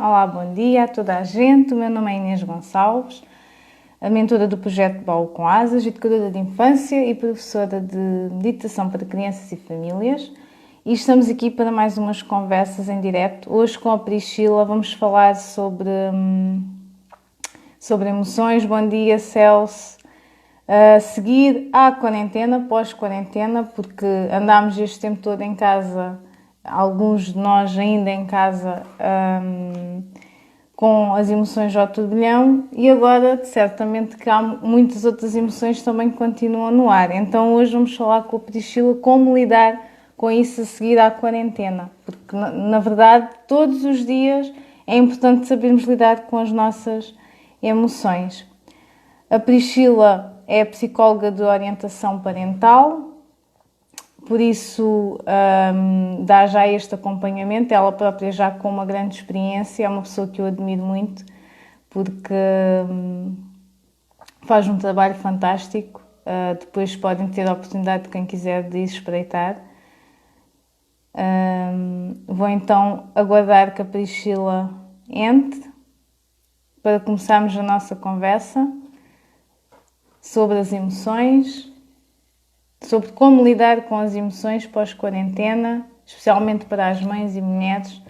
Olá, bom dia a toda a gente. O meu nome é Inês Gonçalves, a mentora do projeto Baú com Asas, educadora de infância e professora de meditação para crianças e famílias. E estamos aqui para mais umas conversas em direto. Hoje com a Priscila vamos falar sobre emoções. Bom dia, Celso. Seguir à quarentena, pós-quarentena, porque andámos este tempo todo em casa, alguns de nós ainda em casa, com as emoções ao turbilhão, e agora certamente que há muitas outras emoções também que continuam no ar. Então hoje vamos falar com a Priscila como lidar com isso a seguir à quarentena, porque na verdade todos os dias é importante sabermos lidar com as nossas emoções. A Priscila é psicóloga de orientação parental, por isso dá já este acompanhamento. Ela própria já com uma grande experiência, é uma pessoa que eu admiro muito, porque faz um trabalho fantástico. Depois podem ter a oportunidade de quem quiser de ir espreitar. Vou então aguardar que a Priscila entre para começarmos a nossa conversa sobre as emoções, sobre como lidar com as emoções pós-quarentena, especialmente para as mães e mulheres,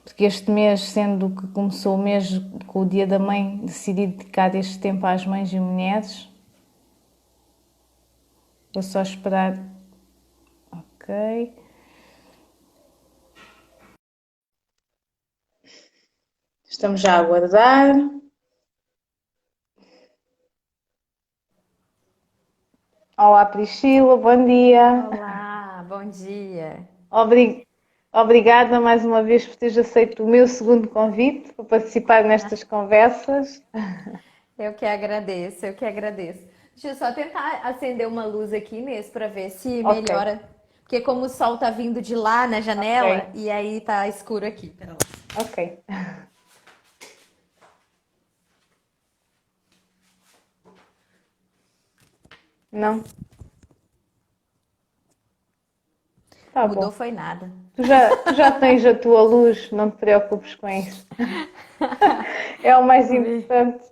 porque este mês, sendo que começou o mês com o Dia da Mãe, decidi dedicar este tempo às mães e mulheres. Vou só esperar. Ok. Estamos já a aguardar. Olá, Priscila, bom dia. Olá, bom dia. Obrigada mais uma vez por teres aceito o meu segundo convite para participar nestas conversas. Eu que agradeço, eu que agradeço. Deixa eu só tentar acender uma luz aqui, Inês, para ver se Ok, melhora. Porque como o sol tá vindo de lá na janela, ok, e aí tá escuro aqui. Pera lá. ok. Não, tá Mudou bom. foi nada. Tu já tens a tua luz, não te preocupes com isso. É o mais importante.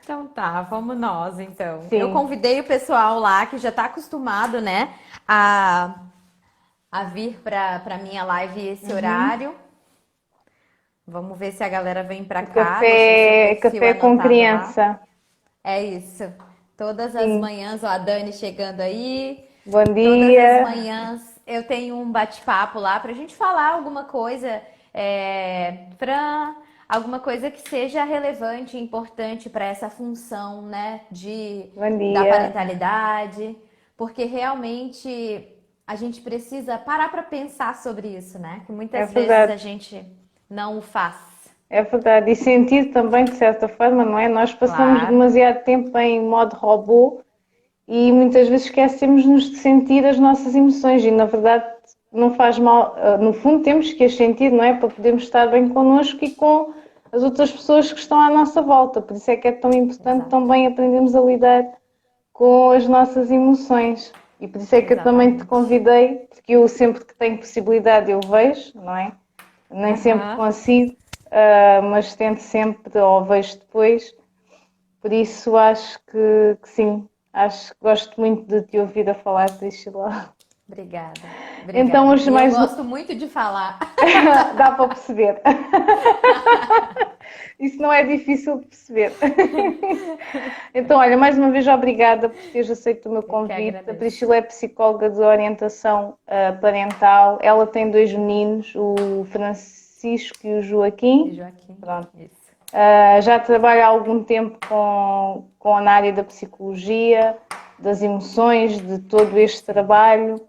Então tá, vamos nós então. Eu Sim. convidei o pessoal lá que já tá acostumado, né, a, a vir para minha live esse Uhum. horário. Vamos ver se a galera vem para O cá, deixei seu café, perfil café com anotado lá. criança. É isso. Todas as Sim. manhãs, ó, a Dani chegando aí. Bom Todas as dia. manhãs eu tenho um bate-papo lá pra gente falar alguma coisa, Fran, alguma coisa que seja relevante e importante para essa função, né, Bom da dia. parentalidade, porque realmente a gente precisa parar para pensar sobre isso, né? Que É muitas vezes a verdade. gente não o faz. É verdade. E sentir também, de certa forma, não é? Nós passamos Claro, demasiado tempo em modo robô e muitas vezes esquecemos-nos de sentir as nossas emoções e, na verdade, não faz mal. No fundo, temos que as sentir, não é? Para podermos estar bem connosco e com as outras pessoas que estão à nossa volta. Por isso é que é tão importante exato, também aprendermos a lidar com as nossas emoções. E por isso é que eu também te exatamente. convidei, porque eu sempre que tenho possibilidade eu vejo, não é? Nem sempre Aham. consigo, mas tento sempre ou vejo depois. Por isso acho que sim, acho que gosto muito de te ouvir a falar, Priscila. Obrigada, Então obrigada. hoje E eu mais gosto muito de falar. dá para perceber. Isso não é difícil de perceber. Então, olha, mais uma vez obrigada por teres aceito o meu Eu que convite. A agradeço. Priscila é psicóloga de orientação parental. Ela tem dois meninos, o Francisco e o E Joaquim. Joaquim, Pronto. isso. Já trabalho há algum tempo com a área da psicologia, das emoções, de todo este Sim, trabalho.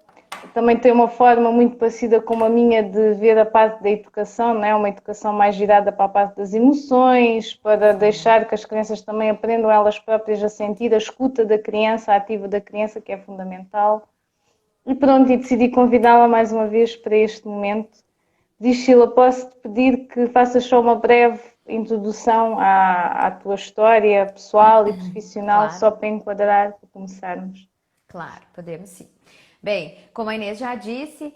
Também tem uma forma muito parecida com a minha de ver a parte da educação, não é? Uma educação mais virada para a parte das emoções, para sim. deixar que as crianças também aprendam elas próprias a sentir a escuta da criança, a ativa da criança, que é fundamental. E pronto, e decidi convidá-la mais uma vez para este momento. Diz, Sheila, posso-te pedir que faças só uma breve introdução à tua história pessoal e profissional, Claro, só para enquadrar, para começarmos. claro, podemos sim. Bem, como a Inês já disse,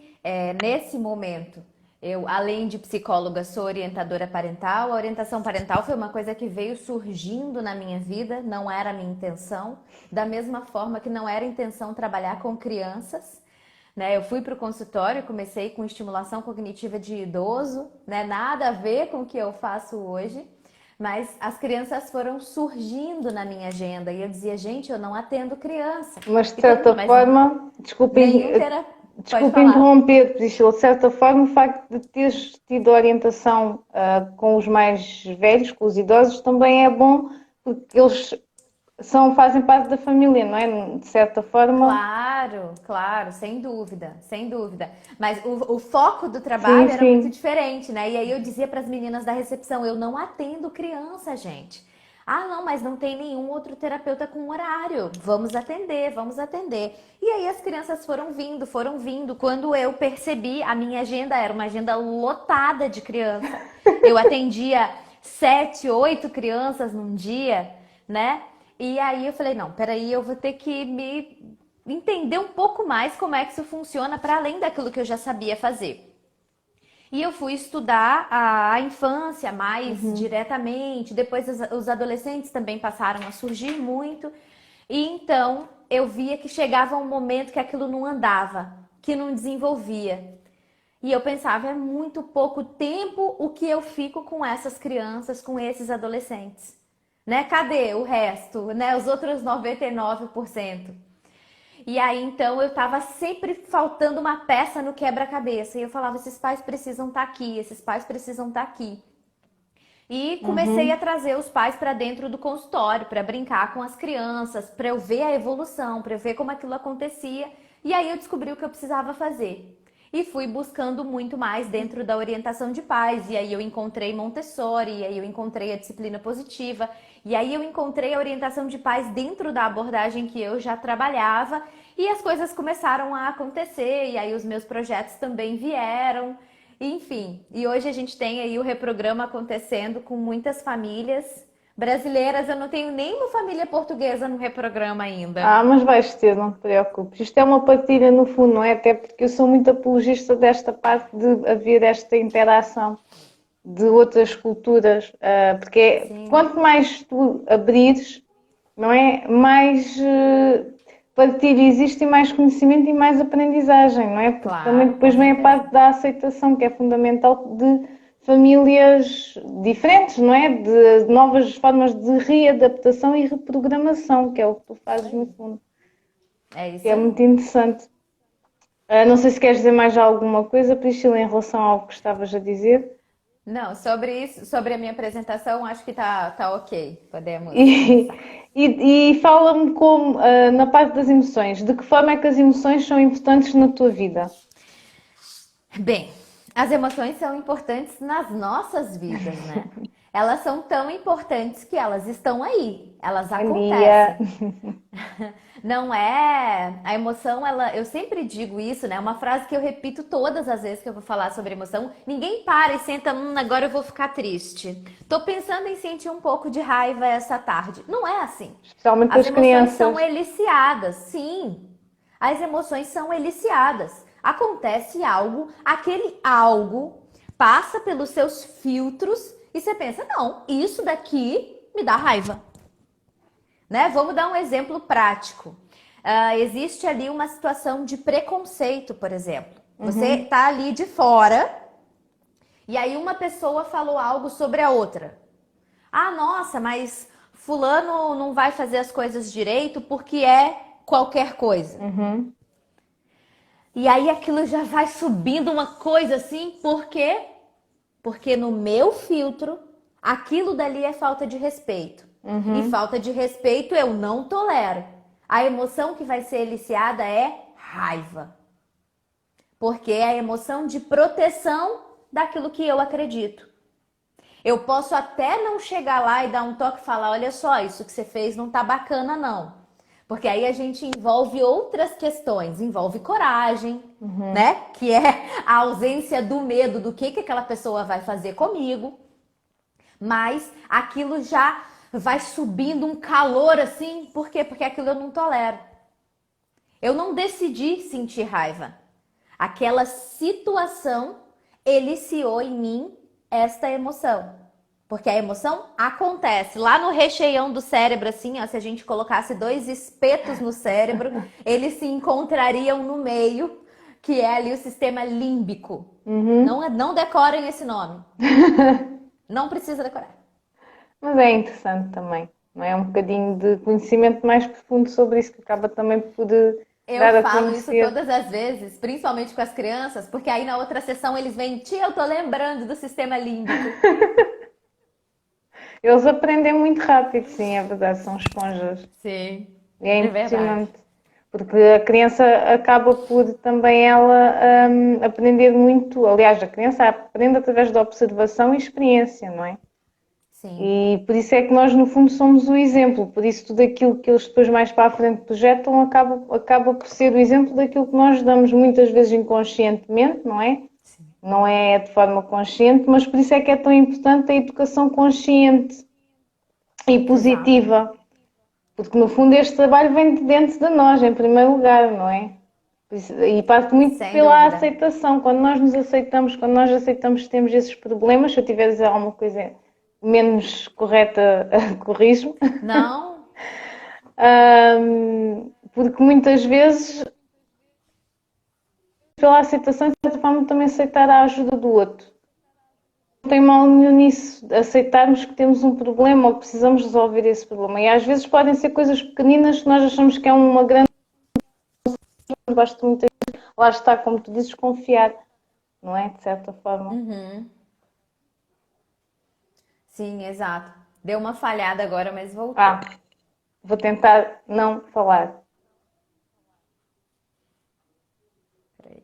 nesse momento Eu, além de psicóloga, sou orientadora parental. A orientação parental foi uma coisa que veio surgindo na minha vida, não era a minha intenção. Da mesma forma que não era intenção trabalhar com crianças, né? Eu fui para o consultório, comecei com estimulação cognitiva de idoso, né? Nada a ver com o que eu faço hoje. Mas as crianças foram surgindo na minha agenda e eu dizia, gente, eu não atendo criança. Mas de E todo mundo, certa mas forma, nenhum terapeuta. Pode desculpe falar. interromper, Priscila, de certa forma, o facto de teres tido orientação com os mais velhos, com os idosos, também é bom, porque eles fazem parte da família, não é? De certa forma. Claro, claro, sem dúvida, sem dúvida. Mas o foco do Sim, trabalho era muito sim. diferente, né? E aí eu dizia para as meninas da recepção, eu não atendo criança, gente. Ah, não, mas não tem nenhum outro terapeuta com horário. Vamos atender, vamos atender. E aí as crianças foram vindo, foram vindo. Quando eu percebi, a minha agenda era uma agenda lotada de criança. Eu atendia 7, 8 crianças num dia, né? E aí eu falei, não, peraí, eu vou ter que me entender um pouco mais como é que isso funciona para além daquilo que eu já sabia fazer. E eu fui estudar a infância mais diretamente, depois os adolescentes também passaram a surgir muito, e então eu via que chegava um momento que aquilo não andava, que não desenvolvia. E eu pensava, é muito pouco tempo o que eu fico com essas crianças, com esses adolescentes. Né? Cadê o resto, né? Os outros 99%. E aí, então, eu tava sempre faltando uma peça no quebra-cabeça. E eu falava, esses pais precisam estar aqui, esses pais precisam estar aqui. E comecei a Uhum. trazer os pais para dentro do consultório, para brincar com as crianças, para eu ver a evolução, para eu ver como aquilo acontecia. E aí eu descobri o que eu precisava fazer. E fui buscando muito mais dentro da orientação de pais. E aí eu encontrei Montessori, e aí eu encontrei a disciplina positiva, e aí eu encontrei a orientação de pais dentro da abordagem que eu já trabalhava. E as coisas começaram a acontecer, e aí os meus projetos também vieram. Enfim, e hoje a gente tem aí o Reprograma acontecendo com muitas famílias brasileiras. Eu não tenho nenhuma família portuguesa no Reprograma ainda. Ah, mas vais ter, não te preocupes. Isto é uma partilha no fundo, não é? Até porque eu sou muito apologista desta parte de haver esta interação de outras culturas, porque Sim, quanto mais tu abrires, não é? Mais partilha existe e mais conhecimento e mais aprendizagem, não é? Porque também claro, com depois vem a certeza. parte da aceitação, que é fundamental de famílias diferentes, não é? De novas formas de readaptação e reprogramação, que é o que tu Isso fazes no aí. fundo, É que isso é aí. muito interessante. Não sei se queres dizer mais alguma coisa, Priscila, em relação ao que estavas a dizer. Não, sobre isso, sobre a minha apresentação, acho que tá ok. Podemos E, começar. e fala-me como, na parte das emoções, de que forma é que as emoções são importantes na tua vida? Bem, as emoções são importantes nas nossas vidas, né? Elas são tão importantes que elas estão aí, elas Bom dia. acontecem. Não é a emoção, ela, eu sempre digo isso, né? Uma frase que eu repito todas as vezes que eu vou falar sobre emoção. Ninguém para e senta, agora eu vou ficar triste. Tô pensando em sentir um pouco de raiva essa tarde. Não é assim. Especialmente As as emoções são crianças. eliciadas, sim. As emoções são eliciadas. Acontece algo, aquele algo passa pelos seus filtros e você pensa, não, isso daqui me dá raiva. Né? Vamos dar um exemplo prático. Existe ali uma situação de preconceito, por exemplo. Você Uhum. está ali de fora e aí uma pessoa falou algo sobre a outra. Ah, nossa, mas fulano não vai fazer as coisas direito porque é qualquer coisa. Uhum. E aí aquilo já vai subindo uma coisa assim, por quê? Porque no meu filtro, aquilo dali é falta de respeito. E Uhum. falta de respeito eu não tolero. A emoção que vai ser eliciada é raiva. Porque é a emoção de proteção daquilo que eu acredito. Eu posso até não chegar lá e dar um toque e falar, olha só, isso que você fez não tá bacana não. Porque aí a gente envolve outras questões, envolve coragem, Uhum. né? Que é a ausência do medo do que aquela pessoa vai fazer comigo. Mas aquilo já vai subindo um calor assim, por quê? Porque aquilo eu não tolero. Eu não decidi sentir raiva. Aquela situação eliciou em mim esta emoção. Porque a emoção acontece. Lá no recheião do cérebro, assim, ó, se a gente colocasse 2 espetos no cérebro, eles se encontrariam no meio, que é ali o sistema límbico. Não decorem esse nome. Não precisa decorar. Mas é interessante também, não é? Um bocadinho de conhecimento mais profundo sobre isso, que acaba também por dar Eu a falo isso conhecer. todas as vezes, principalmente com as crianças, porque aí na outra sessão eles vêm, tia, eu tô lembrando do sistema límbico. Eles aprendem muito rápido, sim, é verdade, são esponjas. Sim, E é é verdade. impressionante, porque a criança acaba por também ela aprender muito. Aliás, a criança aprende através da observação e experiência, não é? Sim, E por isso é que nós, no fundo, somos o exemplo. Por isso, tudo aquilo que eles depois mais para a frente projetam acaba por ser o exemplo daquilo que nós damos muitas vezes inconscientemente, não é? sim. Não é de forma consciente, mas por isso é que é tão importante a educação consciente e Exato. positiva. Porque, no fundo, este trabalho vem de dentro de nós, em primeiro lugar, não é? E parte muito Sem pela dúvida. aceitação. Quando nós nos aceitamos, quando nós aceitamos que temos esses problemas, se eu tiver a dizer alguma coisa menos correta, corrijo-me. Não, Porque muitas vezes, pela aceitação, de certa forma, também aceitar a ajuda do outro. Não tem mal nenhum nisso, aceitarmos que temos um problema ou que precisamos resolver esse problema. E às vezes podem ser coisas pequeninas que nós achamos que é uma grande. Basta muitas vezes, lá está, como tu dizes, confiar, não é? De certa forma. sim, exato. Deu uma falhada agora, mas Ah, voltou. vou tentar não falar, Peraí.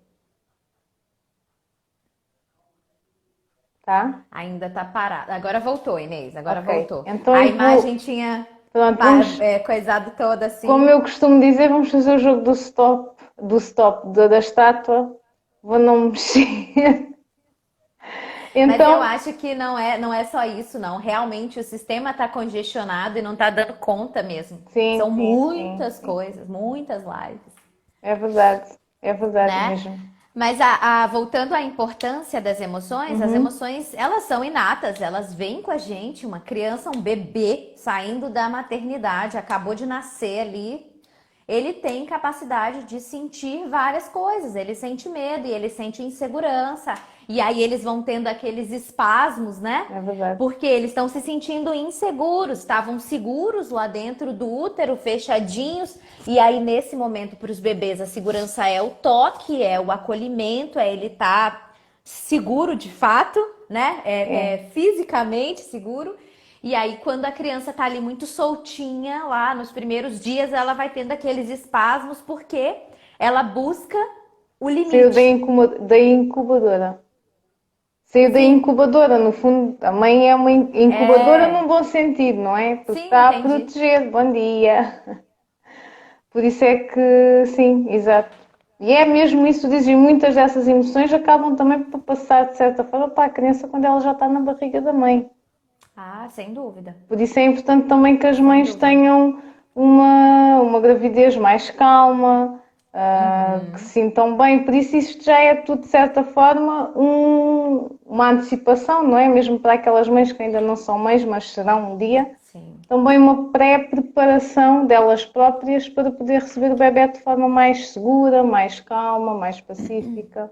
tá? Ainda tá parado. Agora voltou, Inês. Agora Ok. voltou. Então A eu vou. imagem tinha Pronto, vamos. coisado toda Como assim. eu costumo dizer, vamos fazer o jogo da estátua. Vou não mexer. Mas eu Então, acho que não é só isso, não. Realmente o sistema está congestionado e não está dando conta mesmo. sim, São sim, sim, muitas sim. coisas, muitas lives, É verdade né? mesmo. Mas voltando à importância das emoções, as Uhum. emoções, elas são inatas, elas vêm com a gente. Uma criança, um bebê saindo da maternidade, acabou de nascer ali, ele tem capacidade de sentir várias coisas. Ele sente medo e ele sente insegurança. E aí eles vão tendo aqueles espasmos, né? É verdade. Porque eles estão se sentindo inseguros, estavam seguros lá dentro do útero, fechadinhos. E aí, nesse momento, para os bebês, a segurança é o toque, é o acolhimento, é ele estar seguro de fato, né? É. É fisicamente seguro. E aí, quando a criança tá ali muito soltinha, lá nos primeiros dias, ela vai tendo aqueles espasmos, porque ela busca o Saiu limite. da incubadora. Saiu da Sim, incubadora, no fundo, a mãe é uma incubadora num é. bom sentido, não é? Porque Sim, está a entendi. proteger. Bom dia. Por isso é que, sim, exato. E é mesmo isso, dizem, muitas dessas emoções acabam também por passar, de certa forma, para a criança quando ela já está na barriga da mãe. Ah, sem dúvida. Por isso é importante também que as Sem mães dúvida. tenham uma gravidez mais calma, que se sintam bem. Por isso isto já é tudo, de certa forma, uma antecipação, não é? Mesmo para aquelas mães que ainda não são mães, mas serão um dia. Sim. Também uma pré-preparação delas próprias para poder receber o bebê de forma mais segura, mais calma, mais pacífica.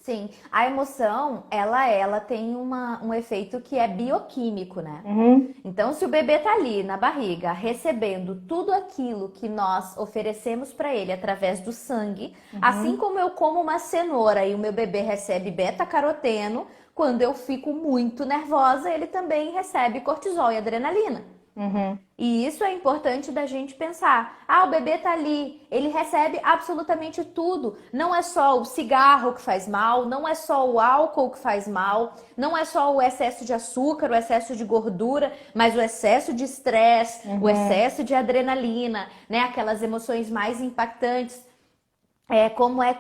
Sim, a emoção, ela tem um efeito que é bioquímico, né? Uhum, Então, se o bebê tá ali na barriga, recebendo tudo aquilo que nós oferecemos para ele através do sangue, assim uhum, como eu como uma cenoura e o meu bebê recebe beta-caroteno, quando eu fico muito nervosa, ele também recebe cortisol e adrenalina. uhum. E isso é importante da gente pensar. Ah, o bebê tá ali, ele recebe absolutamente tudo. Não é só o cigarro que faz mal, não é só o álcool que faz mal, não é só o excesso de açúcar, o excesso de gordura, mas o excesso de estresse, o excesso de adrenalina, né? Aquelas emoções mais impactantes.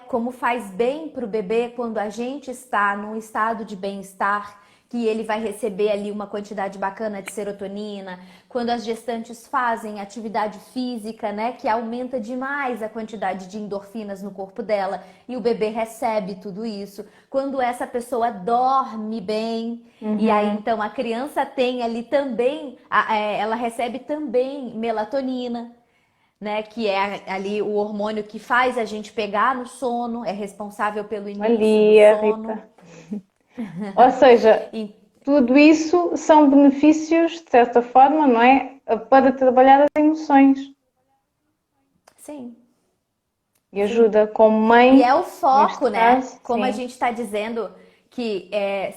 Como faz bem para o bebê quando a gente está num estado de bem-estar, que ele vai receber ali uma quantidade bacana de serotonina, quando as gestantes fazem atividade física, né, que aumenta demais a quantidade de endorfinas no corpo dela e o bebê recebe tudo isso, quando essa pessoa dorme bem, e aí então a criança tem ali também, ela recebe também melatonina, né, que é ali o hormônio que faz a gente pegar no sono, é responsável pelo Bom início do dia, sono. Rita. Ou seja, E- tudo isso são benefícios, de certa forma, não é? Para trabalhar as emoções sim. e Sim. ajuda como E mãe, é o neste foco, né? caso, Como a sim. gente está dizendo que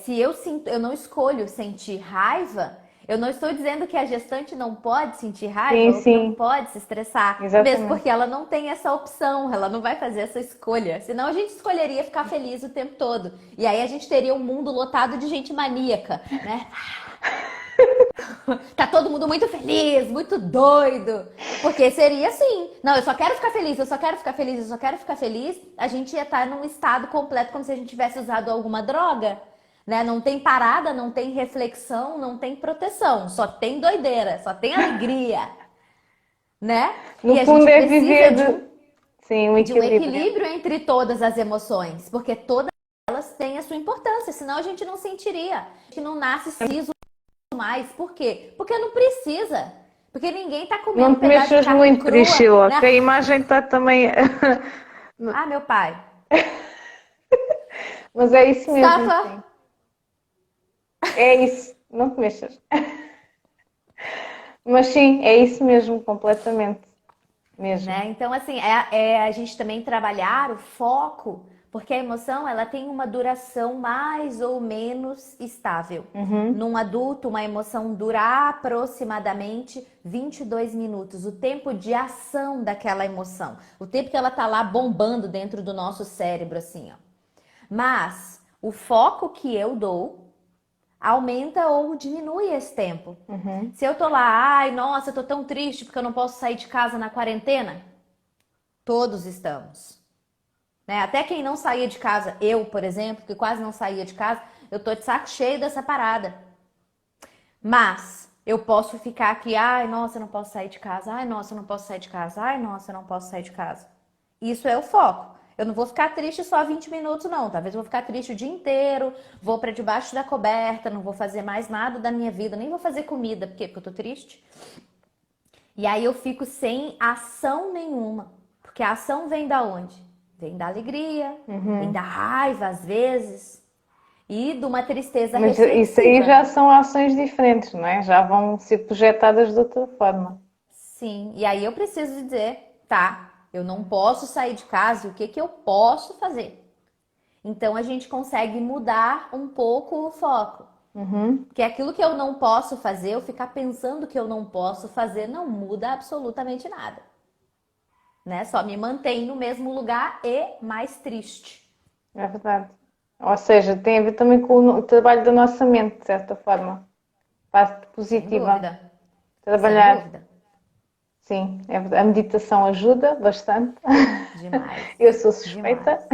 se eu sinto, eu não escolho sentir raiva, eu não estou dizendo que a gestante não pode sentir Sim, raiva ou que não sim, pode se estressar, mesmo exatamente. porque ela não tem essa opção, ela não vai fazer essa escolha. Senão a gente escolheria ficar feliz o tempo todo. E aí a gente teria um mundo lotado de gente maníaca, né? Tá todo mundo muito feliz, muito doido. Porque seria assim. Não, eu só quero ficar feliz, eu só quero ficar feliz, eu só quero ficar feliz. A gente ia estar num estado completo como se a gente tivesse usado alguma droga. Né? Não tem parada, não tem reflexão, não tem proteção. Só tem doideira, só tem alegria. Né? No E a fundo gente é precisa viver sim, um de um equilíbrio. equilíbrio entre todas as emoções. Porque todas elas têm a sua importância, senão a gente não sentiria. A gente não nasce siso mais. Por quê? Porque não precisa. Porque ninguém tá Não comendo um te pedaço de mexas carne muito, crua, Priscila, né? que a imagem está também. Ah, meu pai. Mas é isso mesmo, Estafa, sim. É isso, não te mexas. Mas sim, é isso mesmo, completamente. Mesmo. né? Então, assim, a gente também trabalhar o foco, porque a emoção, ela tem uma duração mais ou menos estável. Num adulto, uma emoção dura aproximadamente 22 minutos, o tempo de ação daquela emoção, o tempo que ela tá lá bombando dentro do nosso cérebro, assim, ó. Mas o foco que eu dou aumenta ou diminui esse tempo. Se eu tô lá, ai, nossa, eu tô tão triste porque eu não posso sair de casa na quarentena, todos estamos. Né? Até quem não saía de casa, eu, por exemplo, que quase não saía de casa, eu tô de saco cheio dessa parada. Mas eu posso ficar aqui, ai, nossa, eu não posso sair de casa, ai, nossa, eu não posso sair de casa, ai, nossa, eu não posso sair de casa. Isso é o foco. Eu não vou ficar triste só 20 minutos, não. Talvez eu vou ficar triste o dia inteiro, vou para debaixo da coberta, não vou fazer mais nada da minha vida, nem vou fazer comida, por quê? Porque eu tô triste. E aí eu fico sem ação nenhuma. Porque a ação vem da onde? Vem da alegria, vem da raiva às vezes e de uma tristeza Mas isso aí reflexiva. já são ações diferentes, não é? Já vão ser projetadas de outra forma. Sim, e aí eu preciso dizer, tá, eu não posso sair de casa, o que que eu posso fazer? Então a gente consegue mudar um pouco o foco. Porque aquilo que eu não posso fazer, eu ficar pensando que eu não posso fazer, não muda absolutamente nada. Né? Só me mantém no mesmo lugar e mais triste. É verdade. Ou seja, tem a ver também com o trabalho da nossa mente, de certa forma. Parte Sem positiva. dúvida. Sem Trabalhar, dúvida. sim, é verdade. A meditação ajuda bastante. Demais. Eu sou Demais. suspeita,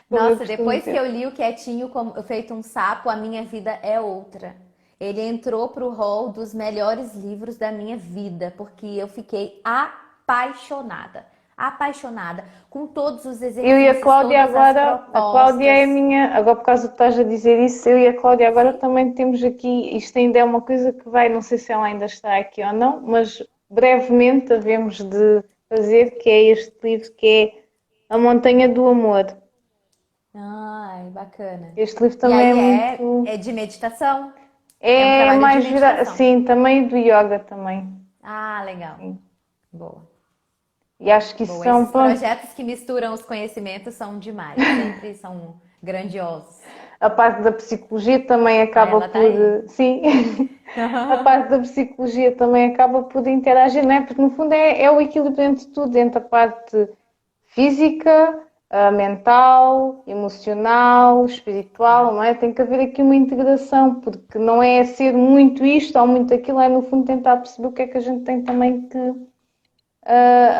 como eu Nossa, costumo depois que dizer. eu li o Quietinho como feito um sapo, a minha vida é outra. Ele entrou pro hall dos melhores livros da minha vida, porque eu fiquei apaixonada. Apaixonada com todos os Eu e a exercícios, Cláudia todas as agora, a Cláudia é a propostas. minha, agora por causa de estás a dizer isso, eu e a Cláudia agora Sim. também temos aqui, isto ainda é uma coisa que vai, não sei se ela ainda está aqui ou não, mas brevemente havemos de fazer, que é este livro que é A Montanha do Amor. Ai, bacana. Este livro E também é aí muito, é de meditação? É um é trabalho de mais meditação. assim, também do yoga também, Ah, legal. sim. Boa. E acho que isso Boa. são, Esses pronto, projetos que misturam os conhecimentos são demais. Sempre são grandiosos. a parte da psicologia também Ah, acaba ela tá por, aí. sim, a parte da psicologia também acaba por interagir, não é? Porque no fundo é o equilíbrio entre tudo, entre a parte física, mental, emocional, espiritual, não é? Tem que haver aqui uma integração, porque não é ser muito isto ou muito aquilo, é no fundo tentar perceber o que é que a gente tem também que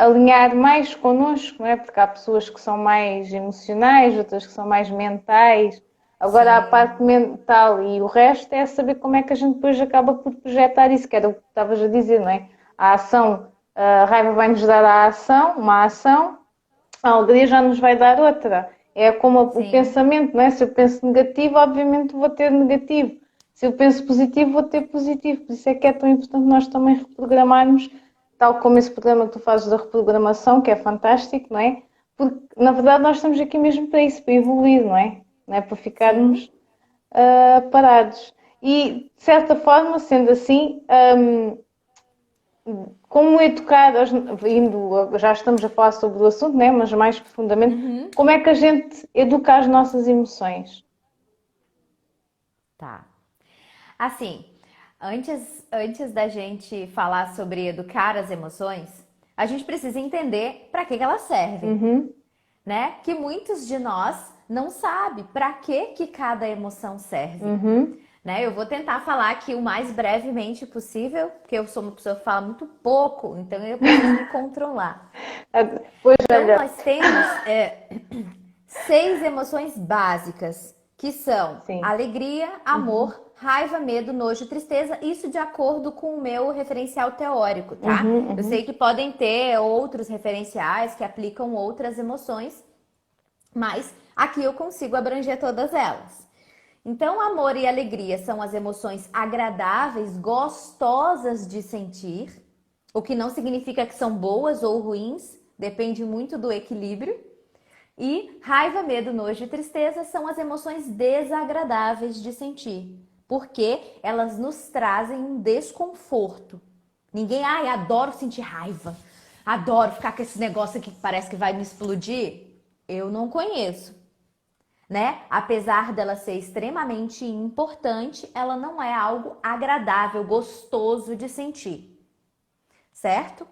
alinhar mais connosco, não é? Porque há pessoas que são mais emocionais, outras que são mais mentais, Agora, a Sim, parte mental e o resto é saber como é que a gente depois acaba por projetar isso, que era o que estavas a dizer, não é? A ação, a raiva vai-nos dar a ação, uma ação, a alegria já nos vai dar outra. É como o sim. pensamento, não é? Se eu penso negativo, obviamente vou ter negativo. Se eu penso positivo, vou ter positivo. Por isso é que é tão importante nós também reprogramarmos, tal como esse programa que tu fazes da reprogramação, que é fantástico, não é? Porque, na verdade, nós estamos aqui mesmo para isso, para evoluir, não é? Não é para Sim. ficarmos parados. E, de certa forma, sendo assim, como educar, já estamos a falar sobre o assunto, né? Mas mais profundamente, Uhum. como é que a gente educa as nossas emoções? Tá. Assim, antes da gente falar sobre educar as emoções, a gente precisa entender para que elas servem, Uhum, né? Que muitos de nós não sabem para que cada emoção serve. uhum. Né? Eu vou tentar falar aqui o mais brevemente possível, porque eu sou uma pessoa que fala muito pouco, então eu preciso me controlar. Pois, Então, olha, nós temos 6 emoções básicas, que são sim. alegria, Uhum, amor, raiva, medo, nojo e tristeza. Isso de acordo com o meu referencial teórico, tá? uhum, Eu sei uhum. que podem ter outros referenciais que aplicam outras emoções, mas aqui eu consigo abranger todas elas. Então, amor e alegria são as emoções agradáveis, gostosas de sentir, o que não significa que são boas ou ruins, depende muito do equilíbrio. E raiva, medo, nojo e tristeza são as emoções desagradáveis de sentir, porque elas nos trazem um desconforto. Ninguém, ai, adoro sentir raiva, adoro ficar com esse negócio aqui que parece que vai me explodir. Eu não conheço, né? Apesar dela ser extremamente importante, ela não é algo agradável, gostoso de sentir, certo?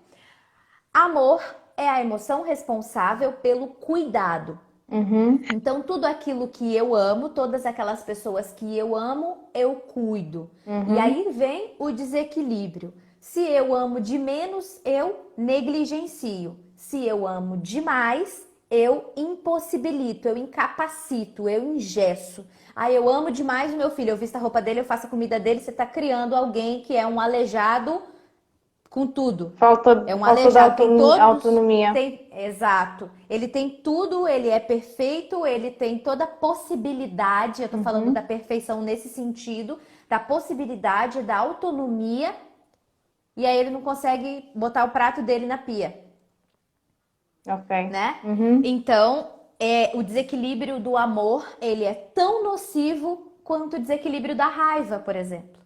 Amor é a emoção responsável pelo cuidado. Uhum. Então, tudo aquilo que eu amo, todas aquelas pessoas que eu amo, eu cuido. E Uhum. aí vem o desequilíbrio. Se eu amo de menos, eu negligencio. Se eu amo demais, eu impossibilito, eu incapacito, eu engesso. Aí eu amo demais o meu filho, eu visto a roupa dele, eu faço a comida dele, você está criando alguém que é um aleijado com tudo. É um Falta de aleijado, tem todos, autonomia. tem, exato. Ele tem tudo, ele é perfeito, ele tem toda a possibilidade, eu tô falando da Uhum. perfeição nesse sentido, da possibilidade, da autonomia, e aí ele não consegue botar o prato dele na pia, Ok. né? Uhum. Então, o desequilíbrio do amor, ele é tão nocivo quanto o desequilíbrio da raiva, por exemplo.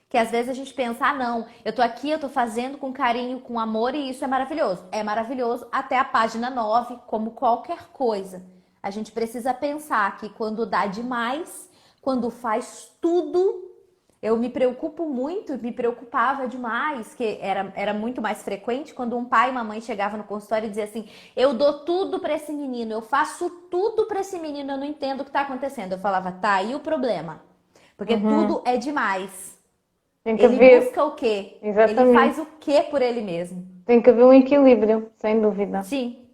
Que às vezes a gente pensa, ah, não, eu tô aqui, eu tô fazendo com carinho, com amor e isso é maravilhoso. É maravilhoso até a página 9, como qualquer coisa. A gente precisa pensar que quando dá demais, quando faz tudo, eu me preocupo muito, me preocupava demais, que era muito mais frequente quando um pai e uma mãe chegavam no consultório e diziam assim: eu dou tudo para esse menino, eu faço tudo para esse menino, eu não entendo o que está acontecendo. Eu falava, tá, e o problema? Porque Uhum. tudo é demais. Tem que Ele haver, busca o quê? Ele faz exatamente. o quê por ele mesmo? Tem que haver um equilíbrio, sem dúvida. Sim.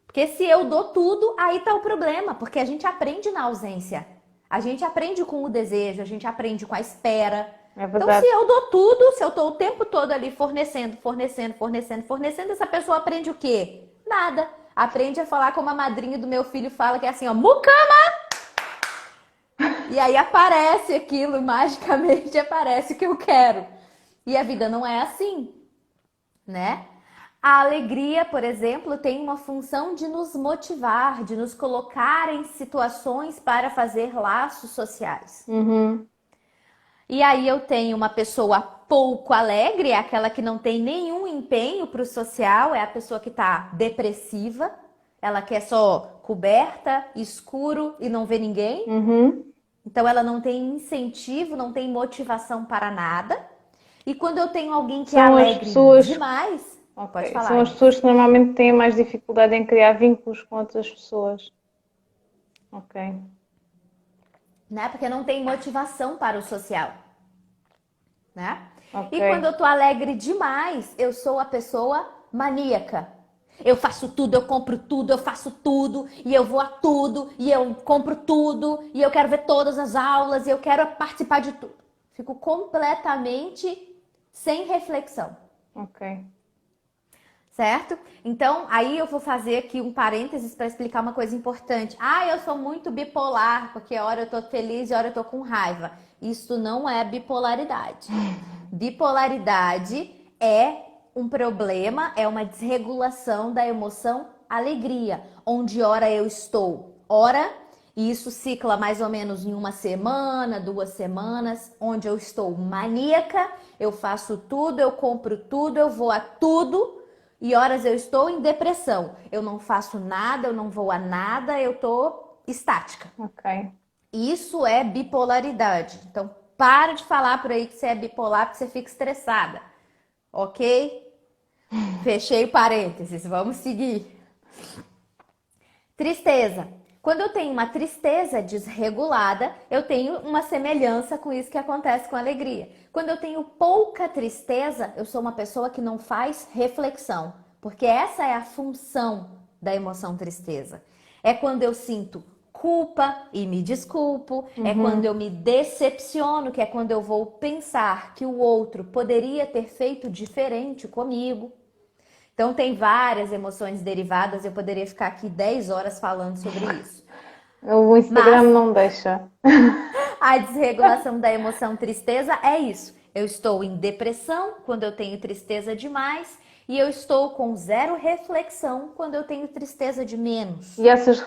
Porque se eu dou tudo, aí tá o problema, porque a gente aprende na ausência. A gente aprende com o desejo, a gente aprende com a espera. É Então, se verdade. eu dou tudo, se eu tô o tempo todo ali fornecendo, fornecendo, fornecendo, fornecendo, essa pessoa aprende o quê? Nada. Aprende a falar como a madrinha do meu filho fala, que é assim, ó, muca! E aí aparece aquilo, magicamente aparece o que eu quero. E a vida não é assim, né? A alegria, por exemplo, tem uma função de nos motivar, de nos colocar em situações para fazer laços sociais. Uhum. E aí eu tenho uma pessoa pouco alegre, é aquela que não tem nenhum empenho para o social, é a pessoa que está depressiva, ela quer só coberta, escuro e não vê ninguém. Uhum. Então ela não tem incentivo, não tem motivação para nada. E quando eu tenho alguém que é São as alegre pessoas, demais, pode ok, são falar, as Eunice. pessoas que normalmente têm mais dificuldade em criar vínculos com outras pessoas. Ok. Né? Porque não tem motivação para o social, né? Ok. E quando eu tô alegre demais, eu sou a pessoa maníaca. Eu faço tudo, eu compro tudo, eu faço tudo, e eu vou a tudo, e eu compro tudo, e eu quero ver todas as aulas, e eu quero participar de tudo. Fico completamente sem reflexão, Ok. certo? Então, aí eu vou fazer aqui um parênteses para explicar uma coisa importante. Ah, eu sou muito bipolar, porque hora eu tô feliz e hora eu tô com raiva. Isso não é bipolaridade. Bipolaridade é um problema, é uma desregulação da emoção alegria, onde ora eu estou, e isso cicla mais ou menos em uma semana, 2 semanas, onde eu estou maníaca, eu faço tudo, eu compro tudo, eu vou a tudo, e horas eu estou em depressão. Eu não faço nada, eu não vou a nada, eu tô estática. Ok. Isso é bipolaridade. Então, para de falar por aí que você é bipolar porque você fica estressada. Ok? Fechei o parênteses. Vamos seguir. Tristeza. Quando eu tenho uma tristeza desregulada, eu tenho uma semelhança com isso que acontece com a alegria. Quando eu tenho pouca tristeza, eu sou uma pessoa que não faz reflexão, porque essa é a função da emoção tristeza. É quando eu sinto culpa e me desculpo, é quando eu me decepciono, que é quando eu vou pensar que o outro poderia ter feito diferente comigo. Então, tem várias emoções derivadas, eu poderia ficar aqui 10 horas falando sobre isso. O Instagram Mas não deixa. a desregulação da emoção tristeza é isso. Eu estou em depressão quando eu tenho tristeza demais e eu estou com zero reflexão quando eu tenho tristeza de menos. E essas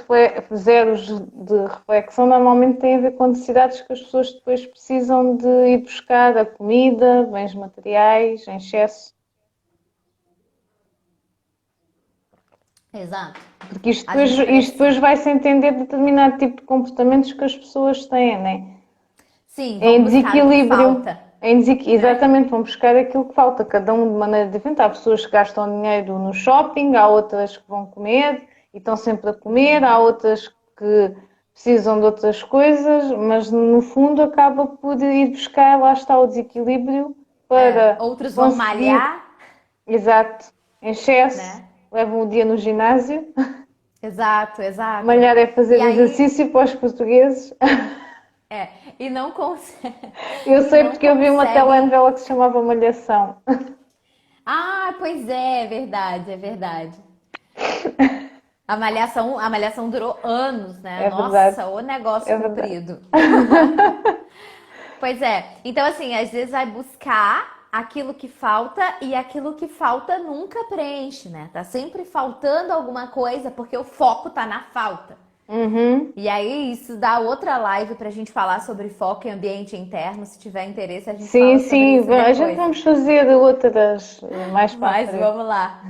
zeros de reflexão normalmente têm a ver com necessidades que as pessoas depois precisam de ir buscar a comida, bens materiais, em excesso. Exato. Porque isto A depois, gente isto depois precisa. vai-se entender determinado tipo de comportamentos que as pessoas têm, né? Sim, É vão em buscar o que desequilíbrio. falta, né? Exatamente, vão buscar aquilo que falta, cada um de maneira diferente. Há pessoas que gastam dinheiro no shopping, há outras que vão comer e estão sempre a comer, há outras que precisam de outras coisas, mas no fundo acaba por ir buscar, lá está o desequilíbrio para Outros vão conseguir, malhar, exato, em excesso, né? levam o dia no ginásio. Exato, exato. Malhar é E fazer aí, exercício para os portugueses. e não consegue, Eu e sei não porque eu vi uma conseguem. telenovela que se chamava Malhação. Ah, pois é verdade, é verdade. A malhação durou anos, né? É verdade, Nossa, o negócio é verdade. comprido. Pois é. Então, assim, às vezes vai buscar aquilo que falta e aquilo que falta nunca preenche, né? Tá sempre faltando alguma coisa porque o foco tá na falta. Uhum. E aí, isso dá outra live pra gente falar sobre foco em ambiente interno. Se tiver interesse, a gente Sim, fala sobre sim, isso a gente depois. vamos fazer outras mais para a Mas frente. vamos lá.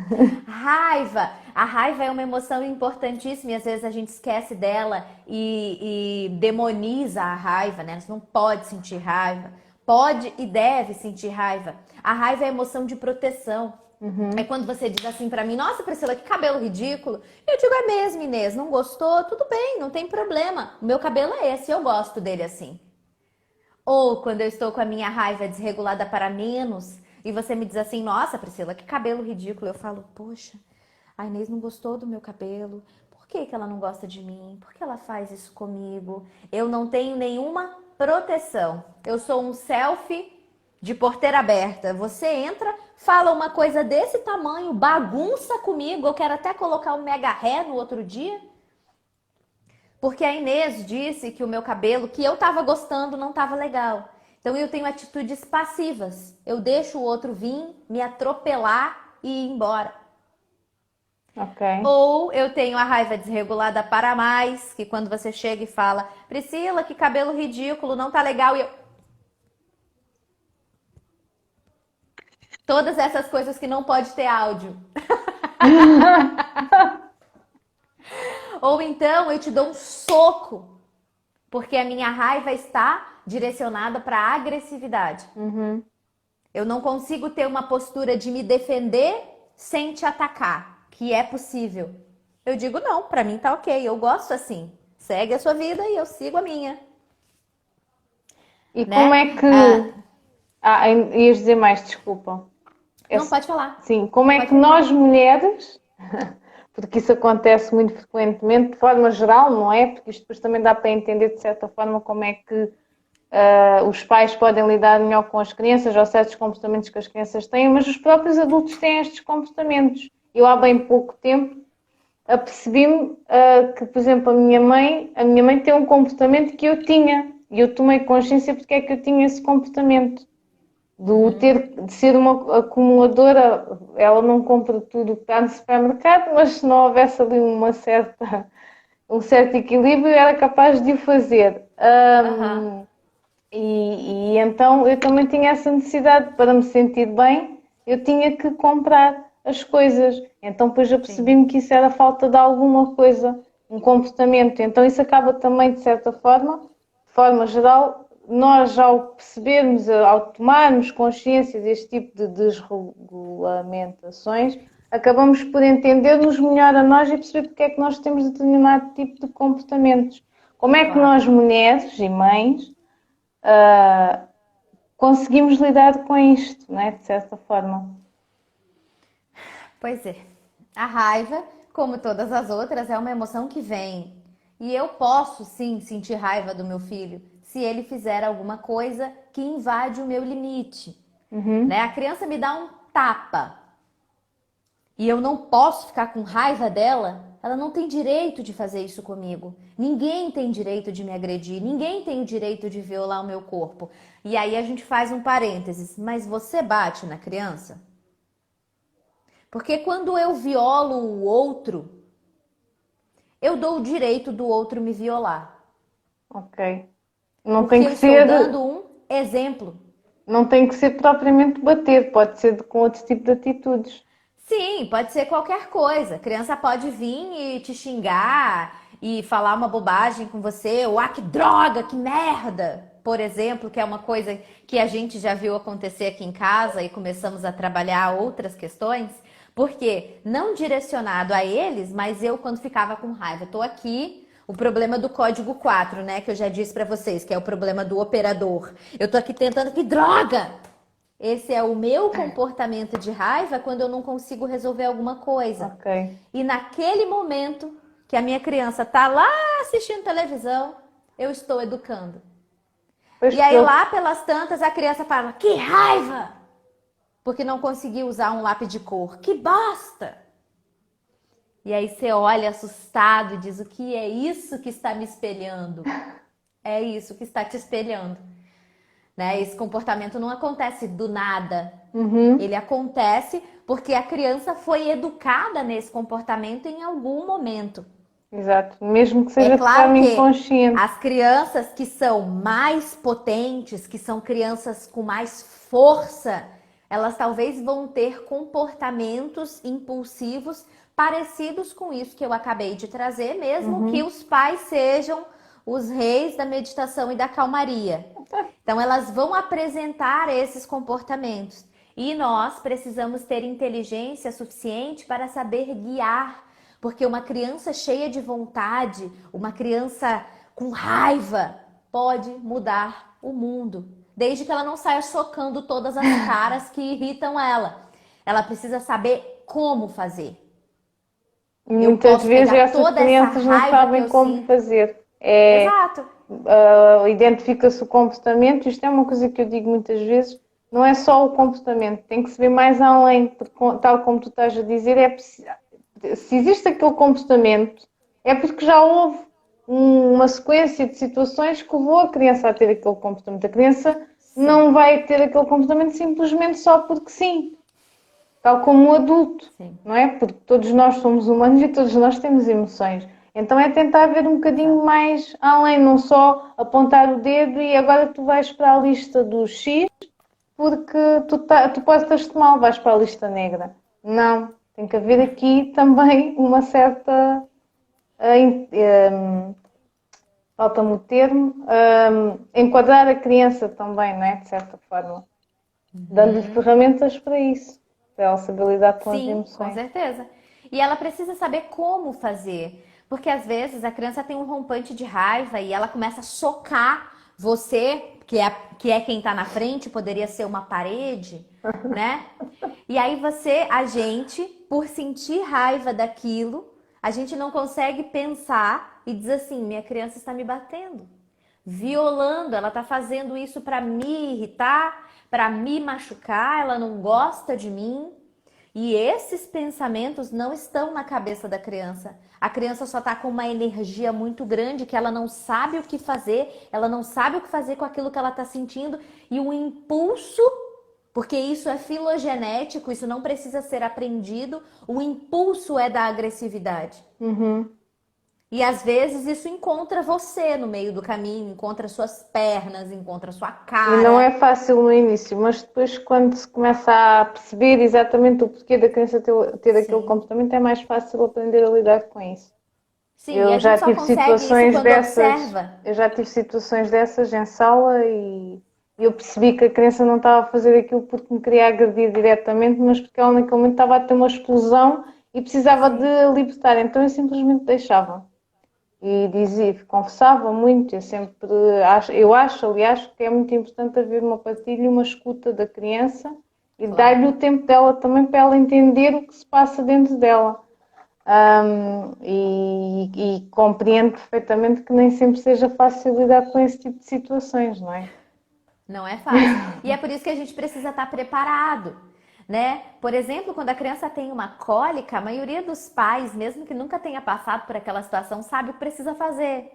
Raiva. A raiva é uma emoção importantíssima e às vezes a gente esquece dela e demoniza a raiva, né? Você não pode sentir raiva. Pode e deve sentir raiva. A raiva é emoção de proteção. É quando você diz assim pra mim, nossa, Priscila, que cabelo ridículo. Eu digo, é mesmo, Inês, não gostou? Tudo bem, não tem problema. O meu cabelo é esse, eu gosto dele assim. Ou quando eu estou com a minha raiva desregulada para menos e você me diz assim, nossa, Priscila, que cabelo ridículo. Eu falo, poxa, a Inês não gostou do meu cabelo. Por que que ela não gosta de mim? Por que ela faz isso comigo? Eu não tenho nenhuma proteção. Eu sou um selfie de porteira aberta. Você entra, fala uma coisa desse tamanho, bagunça comigo. Eu quero até colocar um mega ré no outro dia. Porque a Inês disse que o meu cabelo, que eu tava gostando, não tava legal. Então eu tenho atitudes passivas. Eu deixo o outro vir, me atropelar e ir embora. Ok. Ou eu tenho a raiva desregulada para mais, que quando você chega e fala, Priscila, que cabelo ridículo, não tá legal. E eu... Todas essas coisas que não pode ter áudio. Ou então eu te dou um soco, porque a minha raiva está direcionada para agressividade. Eu não consigo ter uma postura de me defender sem te atacar, que é possível. Eu digo não, para mim tá ok, eu gosto assim. Segue a sua vida e eu sigo a minha, E como né? é que. Ias dizer mais, desculpa. Não pode falar. Sim, como é Pode que perguntar. nós mulheres porque isso acontece muito frequentemente, de forma geral, não é? Porque isto depois também dá para entender, de certa forma, como é que os pais podem lidar melhor com as crianças ou certos comportamentos que as crianças têm, mas os próprios adultos têm estes comportamentos. Eu, há bem pouco tempo, apercebi-me que, por exemplo, a minha mãe tem um comportamento que eu tinha, e eu tomei consciência porque é que eu tinha esse comportamento. De ser uma acumuladora, ela não compra tudo que está no supermercado, mas se não houvesse ali um certo equilíbrio, era capaz de o fazer. Aham, E então eu também tinha essa necessidade para me sentir bem, eu tinha que comprar as coisas. Então depois eu sim. percebi-me que isso era falta de alguma coisa, um comportamento. Então isso acaba também, de certa forma, de forma geral, nós ao percebermos, ao tomarmos consciência deste tipo de desregulamentações, acabamos por entender-nos melhor a nós e perceber porque é que nós temos determinado tipo de comportamentos. Como é que Claro. nós, mulheres e mães, conseguimos lidar com isto, não é? De certa forma. Pois é. A raiva, como todas as outras, é uma emoção que vem. E eu posso sim sentir raiva do meu filho se ele fizer alguma coisa que invade o meu limite, né? A criança me dá um tapa e eu não posso ficar com raiva dela. Ela não tem direito de fazer isso comigo. Ninguém tem direito de me agredir. Ninguém tem o direito de violar o meu corpo. E aí a gente faz um parênteses. Mas você bate na criança? Porque quando eu violo o outro, eu dou o direito do outro me violar. Ok. Não Porque tem eu que estou ser, dando um exemplo. não tem que ser propriamente bater, pode ser com outro tipo de atitudes. Sim, pode ser qualquer coisa. A criança pode vir e te xingar e falar uma bobagem com você, ou ah, que droga, que merda, por exemplo, que é uma coisa que a gente já viu acontecer aqui em casa e começamos a trabalhar outras questões, porque não direcionado a eles, mas eu quando ficava com raiva, tô aqui, o problema do código 4, né, que eu já disse pra vocês, que é o problema do operador. Eu tô aqui tentando, que droga! Esse é o meu comportamento de raiva quando eu não consigo resolver alguma coisa. Ok. E naquele momento que a minha criança tá lá assistindo televisão, eu estou educando. Pois E porque aí eu, lá pelas tantas a criança fala: "Que raiva!" Porque não conseguiu usar um lápis de cor. Que bosta! E aí você olha assustado e diz: "O que é isso que está me espelhando?" É isso que está te espelhando, né? Esse comportamento não acontece do nada. Ele acontece porque a criança foi educada nesse comportamento em algum momento. exato, mesmo que É seja de claro forma que inconsciente. as crianças que são mais potentes, que são crianças com mais força, elas talvez vão ter comportamentos impulsivos parecidos com isso que eu acabei de trazer, mesmo que os pais sejam os reis da meditação e da calmaria. Então, elas vão apresentar esses comportamentos. E nós precisamos ter inteligência suficiente para saber guiar. Porque uma criança cheia de vontade, uma criança com raiva, pode mudar o mundo. Desde que ela não saia socando todas as caras que irritam ela. Ela precisa saber como fazer. E Eu muitas posso vezes pegar essas toda essa crianças não raiva que sabem eu como sinto. fazer. Exato. Identifica-se o comportamento, isto é uma coisa que eu digo muitas vezes, não é só o comportamento, tem que se ver mais além, porque, tal como tu estás a dizer, se existe aquele comportamento, é porque já houve uma sequência de situações que levou a criança a ter aquele comportamento. A criança Sim, não vai ter aquele comportamento simplesmente só porque sim, tal como o adulto, sim. não é? Porque todos nós somos humanos e todos nós temos emoções. Então é tentar ver um bocadinho Exato. mais além, não só apontar o dedo e agora tu vais para a lista do X porque tu portas-te mal, vais para a lista negra. Não, tem que haver aqui também uma certa. Falta-me o termo. Enquadrar a criança também, não é? De certa forma. Dando-lhe ferramentas para isso, para ela saber lidar com as Sim, com emoções. certeza. E ela precisa saber como fazer. Porque às vezes a criança tem um rompante de raiva e ela começa a socar você, que é quem está na frente, poderia ser uma parede, né? E aí a gente, por sentir raiva daquilo, a gente não consegue pensar e diz assim, minha criança está me batendo, violando, ela está fazendo isso para me irritar, para me machucar, ela não gosta de mim. E esses pensamentos não estão na cabeça da criança. A criança só está com uma energia muito grande que ela não sabe o que fazer, ela não sabe o que fazer com aquilo que ela está sentindo e o impulso, porque isso é filogenético, isso não precisa ser aprendido, o impulso é da agressividade. E às vezes isso encontra você no meio do caminho, encontra suas pernas, encontra sua E não é cara. fácil no início, mas depois, quando se começa a perceber exatamente o porquê da criança ter aquele Sim. comportamento, é mais fácil aprender a lidar com isso. Sim, e Eu a gente já só tive consegue isso situações quando dessas, observa. eu já tive situações dessas em sala e eu percebi que a criança não estava a fazer aquilo porque me queria agredir diretamente, mas porque ela naquele momento estava a ter uma explosão e precisava de Sim. libertar, então eu simplesmente deixava. E dizia, confessava muito, eu acho, aliás, que é muito importante haver uma partilha e uma escuta da criança e dar-lhe o Claro. tempo dela também para ela entender o que se passa dentro dela. E compreendo perfeitamente que nem sempre seja fácil lidar com esse tipo de situações, não é? Não é fácil. E é por isso que a gente precisa estar preparado, né? Por exemplo, quando a criança tem uma cólica, a maioria dos pais, mesmo que nunca tenha passado por aquela situação, sabe o que precisa fazer.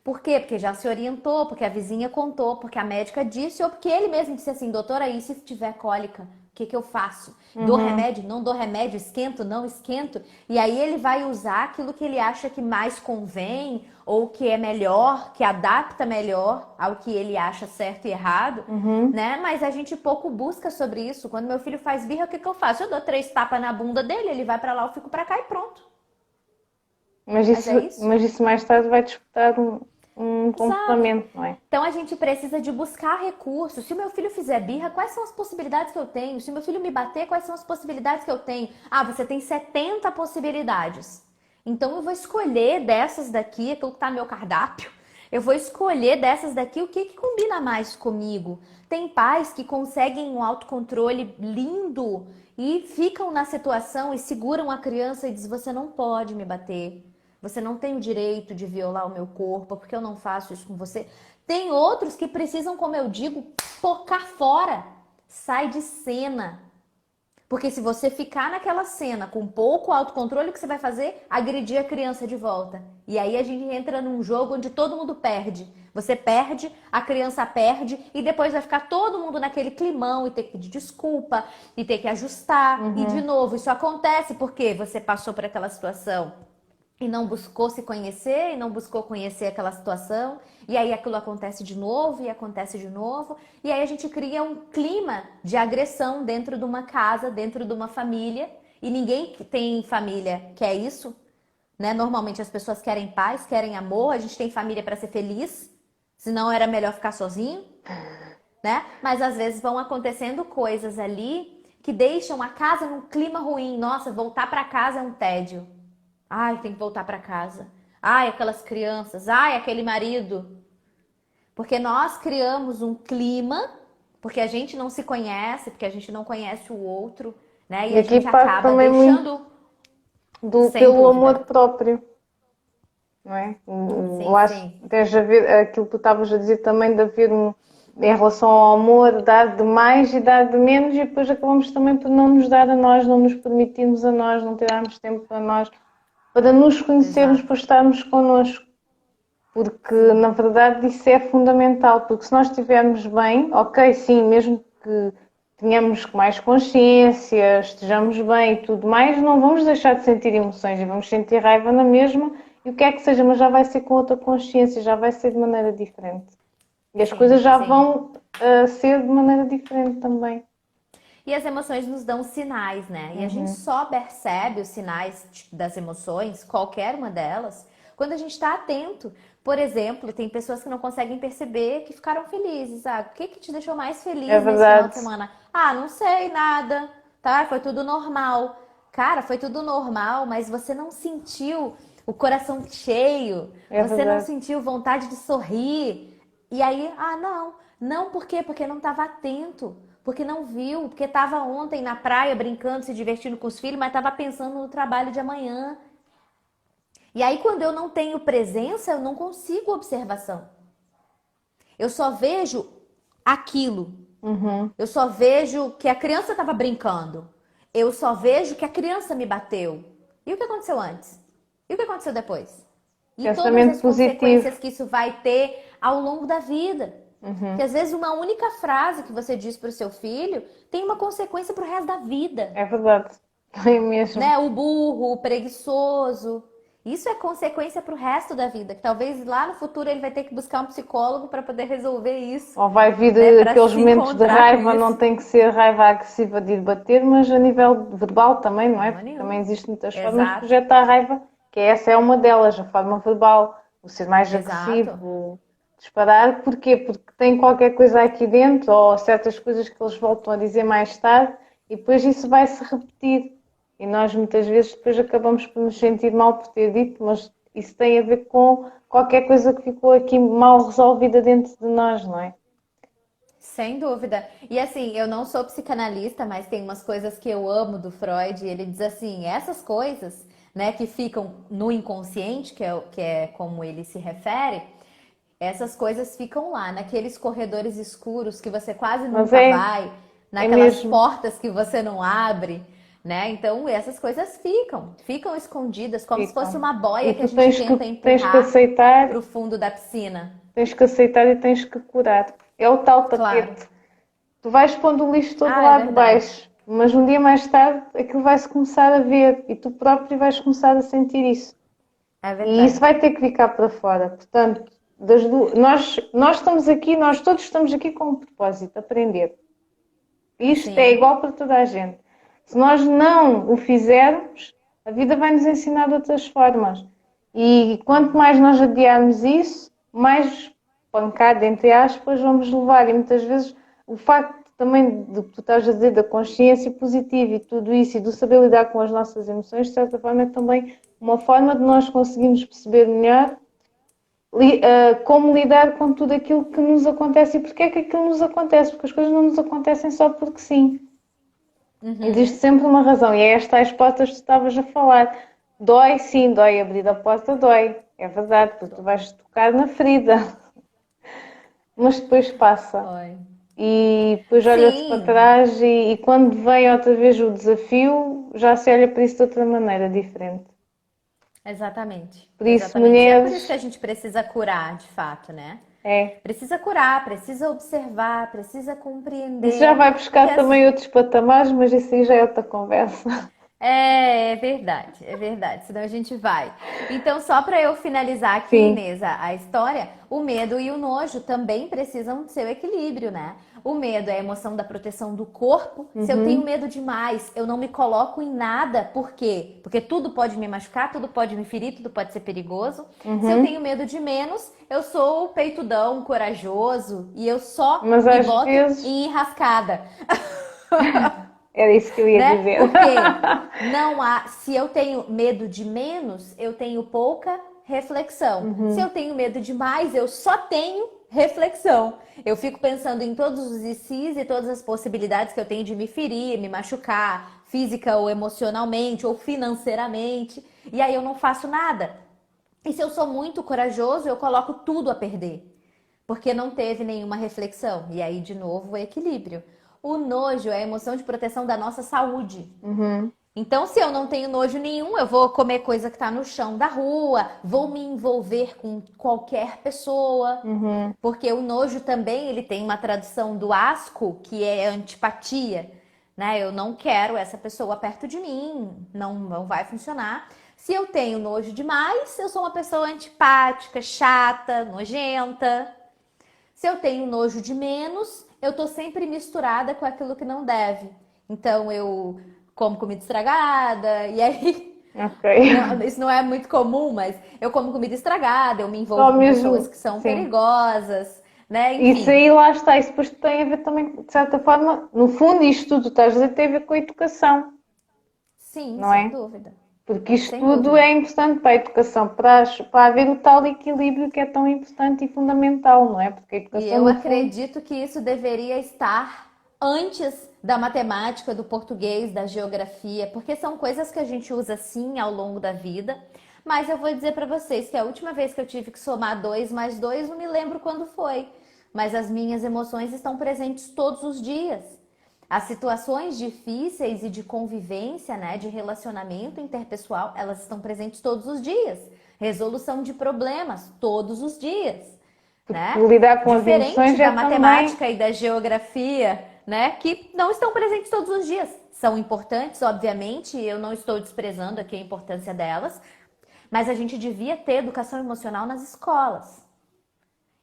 Por quê? Porque já se orientou, porque a vizinha contou, porque a médica disse, ou porque ele mesmo disse assim, doutora, e se tiver cólica, o que que eu faço? Dou remédio? Não dou remédio? Esquento? Não esquento? E aí ele vai usar aquilo que ele acha que mais convém, ou que é melhor, que adapta melhor ao que ele acha certo e errado, né? Mas a gente pouco busca sobre isso. Quando meu filho faz birra, o que que eu faço? Eu dou 3 tapas na bunda dele, ele vai pra lá, eu fico pra cá e pronto. Mas é isso. Mas isso mais tarde vai despertar um Exato. comportamento, não é? Então a gente precisa de buscar recursos. Se o meu filho fizer birra, quais são as possibilidades que eu tenho? Se o meu filho me bater, quais são as possibilidades que eu tenho? Ah, você tem 70 possibilidades. Então eu vou escolher dessas daqui, aquilo que está no meu cardápio. Eu vou escolher dessas daqui o que, que combina mais comigo. Tem pais que conseguem um autocontrole lindo e ficam na situação e seguram a criança e dizem: você não pode me bater. Você não tem o direito de violar o meu corpo, porque eu não faço isso com você. Tem outros que precisam, como eu digo, focar fora. Sai de cena. Porque se você ficar naquela cena com pouco autocontrole, o que você vai fazer? Agredir a criança de volta. E aí a gente entra num jogo onde todo mundo perde. Você perde, a criança perde, e depois vai ficar todo mundo naquele climão e ter que pedir desculpa, e ter que ajustar. E de novo, isso acontece porque você passou por aquela situação e não buscou se conhecer, e não buscou conhecer aquela situação, e aí aquilo acontece de novo, e acontece de novo, e aí a gente cria um clima de agressão dentro de uma casa, dentro de uma família, e ninguém que tem família quer isso, né? Normalmente as pessoas querem paz, querem amor, a gente tem família para ser feliz, senão era melhor ficar sozinho, né? Mas às vezes vão acontecendo coisas ali que deixam a casa num clima ruim. Nossa, voltar para casa é um tédio. Ai, tem que voltar para casa. Ai, aquelas crianças. Ai, aquele marido. Porque nós criamos um clima, porque a gente não se conhece, porque a gente não conhece o outro, né? E E a aqui gente parte acaba também muito deixando, sem pelo dúvida. amor próprio, não é? Eu Sim, acho sim. que tens a ver aquilo que tu estavas a dizer também de haver em relação ao amor, dar de mais e dar de menos, e depois acabamos também por não nos dar a nós, não nos permitirmos a nós, não tirarmos tempo para nós, para nos conhecermos, para Exato. estarmos connosco. Porque Sim. na verdade isso é fundamental, porque se nós estivermos bem, ok, sim, mesmo que tenhamos mais consciência, estejamos bem e tudo mais, não vamos deixar de sentir emoções e vamos sentir raiva na mesma e o que é que seja, mas já vai ser com outra consciência, já vai ser de maneira diferente. E as Sim, coisas já sim. vão ser de maneira diferente também. E as emoções nos dão sinais, né? E a gente só percebe os sinais das emoções, qualquer uma delas, quando a gente está atento. Por exemplo, tem pessoas que não conseguem perceber que ficaram felizes. Ah, o que que te deixou mais É feliz nesse final de verdade, semana? Ah, não sei, nada, tá? Foi tudo normal. Cara, foi tudo normal, mas você não sentiu o coração cheio, é você não verdade. sentiu vontade de sorrir. E aí, ah, não. Não, por quê? Porque não estava atento. porque não viu, porque estava ontem na praia brincando, se divertindo com os filhos, mas estava pensando no trabalho de amanhã. E aí, quando eu não tenho presença, eu não consigo observação. Eu só vejo aquilo. Eu só vejo que a criança estava brincando. Eu só vejo que a criança me bateu. E o que aconteceu antes? E o que aconteceu depois? E todas Pensamento as positivo. consequências que isso vai ter ao longo da vida. Porque às vezes uma única frase que você diz para o seu filho tem uma consequência para o resto da vida. É verdade. É mesmo. Né? O burro, o preguiçoso. Isso é consequência para o resto da vida. Que talvez lá no futuro ele vai ter que buscar um psicólogo para poder resolver isso. Ou vai vir Né? Para aqueles se momentos de encontrar com raiva, não isso. tem que ser raiva agressiva de ir bater, mas a nível verbal também, não é? Não é Porque nenhum. também existem muitas formas de Exato. projetar a raiva, que essa é uma delas, a forma verbal, o ser mais Exato. agressivo, disparar. Porquê? Porque tem qualquer coisa aqui dentro, ou certas coisas que eles voltam a dizer mais tarde, e depois isso vai se repetir. E nós muitas vezes depois acabamos por nos sentir mal por ter dito, mas isso tem a ver com qualquer coisa que ficou aqui mal resolvida dentro de nós, não é? Sem dúvida. E assim, eu não sou psicanalista, mas tem umas coisas que eu amo do Freud. Ele diz assim, essas coisas, né, que ficam no inconsciente, que é como ele se refere, essas coisas ficam lá, naqueles corredores escuros que você quase Mas nunca vai, naquelas mesmo. portas que você não abre, né? Então, essas coisas ficam escondidas, como se Ficam. fosse uma boia E que a tu gente tenta tens que empurrar aceitar, para o fundo da piscina. tens que aceitar e tens que curar. É o tal Claro. tapete. Tu vais pondo o lixo todo Ah, é lá de verdade. baixo, mas um dia mais tarde aquilo vai-se começar a ver e tu próprio vais começar a sentir isso. É E isso verdade. vai ter que ficar para fora. Portanto, nós estamos aqui, nós todos estamos aqui com um propósito, aprender. Isto é Sim. igual para toda a gente. Se nós não o fizermos, a vida vai nos ensinar de outras formas. E quanto mais nós adiarmos isso, mais pancada, entre aspas, vamos levar. E muitas vezes o facto também do que tu estás a dizer, da consciência positiva e tudo isso, e do saber lidar com as nossas emoções, de certa forma é também uma forma de nós conseguirmos perceber melhor como lidar com tudo aquilo que nos acontece e porque é que aquilo nos acontece, porque as coisas não nos acontecem só porque sim. Existe sempre uma razão, e é estas portas que tu estavas a falar. Dói, sim, dói abrir a porta, dói. É verdade, porque tu vais tocar na ferida. Mas depois passa. Foi. E depois olha-se para Sim, trás e quando vem outra vez o desafio, já se olha para isso de outra maneira, diferente. exatamente. Por isso, Exatamente. E é por isso que a mulheres, gente precisa curar, de fato, né? é. Precisa curar, precisa observar, precisa Isso já compreender. vai Porque buscar também outros patamares, mas isso aí já é outra conversa. é verdade, é verdade. Senão a gente vai. Então, só para eu finalizar aqui, Sim. Inês, a história, o medo e o nojo também precisam do seu equilíbrio, né? O medo é a emoção da proteção do corpo. Se eu tenho medo demais, eu não me coloco em nada. Por quê? Porque tudo pode me machucar, tudo pode me ferir, tudo pode ser perigoso. Se eu tenho medo de menos, eu sou o peitudão, corajoso e eu só Mas me às boto vezes, em enrascada. era isso que eu ia Né? dizer. Porque não há, se eu tenho medo de menos, eu tenho pouca reflexão. Se eu tenho medo de mais, eu só tenho reflexão. Eu fico pensando em todos os ICs e todas as possibilidades que eu tenho de me ferir, me machucar, física ou emocionalmente ou financeiramente, e aí eu não faço nada. E se eu sou muito corajoso, eu coloco tudo a perder, porque não teve nenhuma reflexão. E aí, de novo, o equilíbrio. O nojo é a emoção de proteção da nossa saúde. Então, se eu não tenho nojo nenhum, eu vou comer coisa que está no chão da rua, vou me envolver com qualquer pessoa, porque o nojo também ele tem uma tradução do asco, que é antipatia, né? Eu não quero essa pessoa perto de mim, não vai funcionar. Se eu tenho nojo demais, eu sou uma pessoa antipática, chata, nojenta. Se eu tenho nojo de menos, eu tô sempre misturada com aquilo que não deve. Então eu como comida estragada, e aí Ok. isso não é muito comum, mas eu como comida estragada, eu me Só envolvo com pessoas mesmo, que são sim. perigosas, né? Isso Enfim. aí lá está, isso depois tem a ver também, de certa forma, no fundo, isto tudo estás a dizer tem a ver com a educação, Sim, não sem é? dúvida. Porque isto Sem tudo dúvida. é importante para a educação, para haver o tal equilíbrio que é tão importante e fundamental, não é? Porque a E educação, eu no fundo, acredito que isso deveria estar antes da matemática, do português, da geografia, porque são coisas que a gente usa sim ao longo da vida. Mas eu vou dizer para vocês que a última vez que eu tive que somar 2 mais 2, não me lembro quando foi. Mas as minhas emoções estão presentes todos os dias. As situações difíceis e de convivência, né, de relacionamento interpessoal, elas estão presentes todos os dias. Resolução de problemas, todos os dias, né? Lidar com as Diferente emoções é da também. matemática e da geografia, né, que não estão presentes todos os dias. São importantes, obviamente, eu não estou desprezando aqui a importância delas, mas a gente devia ter educação emocional nas escolas.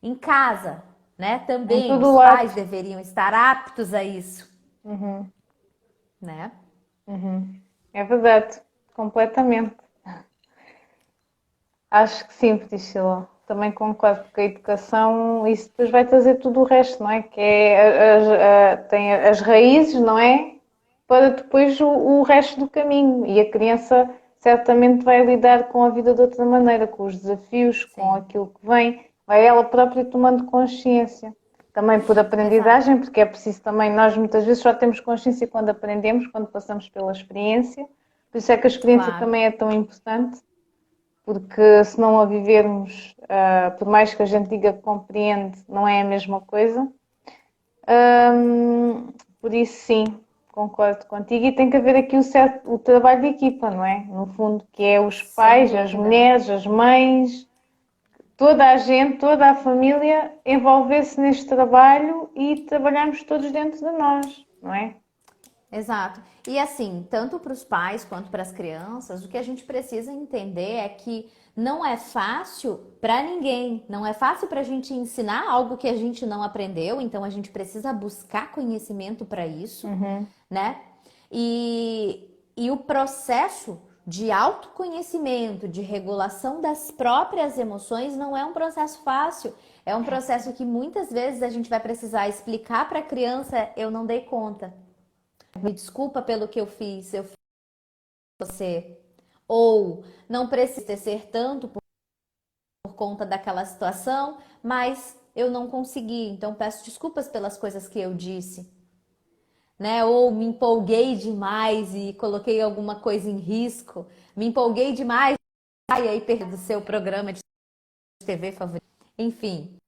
Em casa, né? Em Também todo os lado. pais deveriam estar aptos a isso, Uhum, né? uhum. É verdade, completamente. Acho que sim, Priscila. Também concordo, porque a educação, isso depois vai trazer tudo o resto, não é? Que é tem as raízes, não é? Para depois o resto do caminho. E a criança certamente vai lidar com a vida de outra maneira, com os desafios, com Sim, aquilo que vem, vai ela própria tomando consciência. Também por exato. aprendizagem, porque é preciso também, nós muitas vezes só temos consciência quando aprendemos, quando passamos pela experiência. Por isso é que a experiência Claro. também é tão importante, porque se não a vivermos, por mais que a gente diga que compreende, não é a mesma coisa. Por isso, sim, concordo contigo. E tem que haver aqui o trabalho de equipa, não é? No fundo, que é os Sem pais, as dúvida. mulheres, as mães, toda a gente, toda a família envolver-se neste trabalho e trabalharmos todos dentro de nós, não é? Exato. E assim, tanto para os pais quanto para as crianças, o que a gente precisa entender é que não é fácil para ninguém, não é fácil para a gente ensinar algo que a gente não aprendeu, então a gente precisa buscar conhecimento para isso, né? E o processo de autoconhecimento, de regulação das próprias emoções não é um processo fácil. É um processo que muitas vezes a gente vai precisar explicar para a criança, eu não dei conta. Me desculpa pelo que eu fiz você. Ou não precisa ser tanto por conta daquela situação, mas eu não consegui. Então peço desculpas pelas coisas que eu disse, né? Ou me empolguei demais e coloquei alguma coisa em risco. Me empolguei demais e aí perdi o seu programa de TV favorito. Enfim,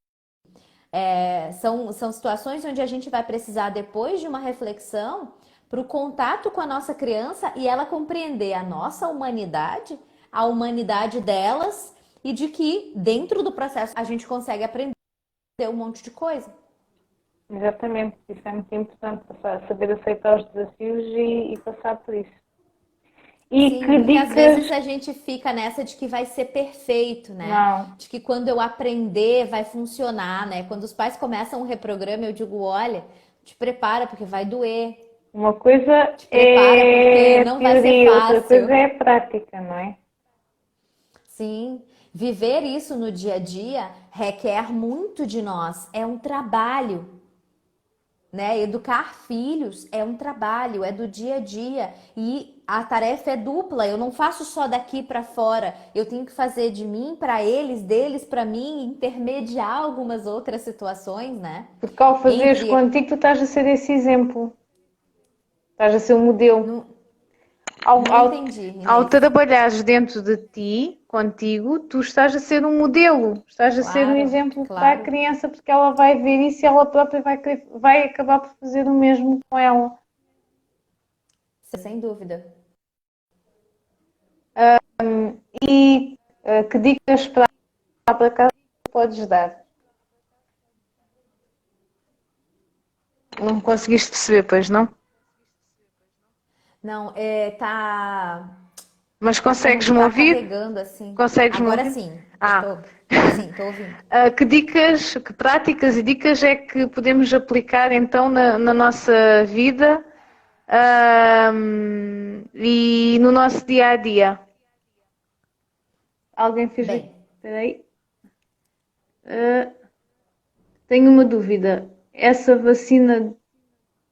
são situações onde a gente vai precisar, depois de uma reflexão, para o contato com a nossa criança e ela compreender a nossa humanidade, a humanidade delas e de que dentro do processo a gente consegue aprender um monte de coisa. Exatamente, isso é muito importante, saber aceitar os desafios e passar por isso. E Sim, que porque às vezes dicas? a gente fica nessa de que vai ser perfeito, né? Não, De que quando eu aprender vai funcionar, né? Quando os pais começam um reprograma, eu digo, olha, te prepara porque vai doer, uma coisa te prepara porque é não vai ser teoria, outra fácil. coisa é prática, não é? Sim, viver isso no dia a dia requer muito de nós, é um trabalho, né? Educar filhos é um trabalho, é do dia a dia e a tarefa é dupla. Eu não faço só daqui para fora, eu tenho que fazer de mim para eles, deles para mim, intermediar algumas outras situações, né? Porque ao fazeres Entre contigo, tu estás a ser esse exemplo, estás a ser um modelo. não, Ao, não ao, entendi, ao Inês. trabalhares dentro de ti, contigo, tu estás a ser um modelo, estás a ser um Claro, exemplo para a claro, criança, porque ela vai ver isso e ela própria vai acabar por fazer o mesmo com ela. sem dúvida. E que dicas para casa podes dar? Não conseguiste perceber, pois não? Não, tá. Mas Tá como que consegues-me tá ouvir? carregando assim. Consegues-me Agora ouvir? sim, Ah, tô. Sim, tô ouvindo. que dicas, que práticas e dicas é que podemos aplicar então na nossa vida, e no nosso dia a dia? Alguém fez aqui? Bem, Espera aí. Ah, tenho uma dúvida. Essa vacina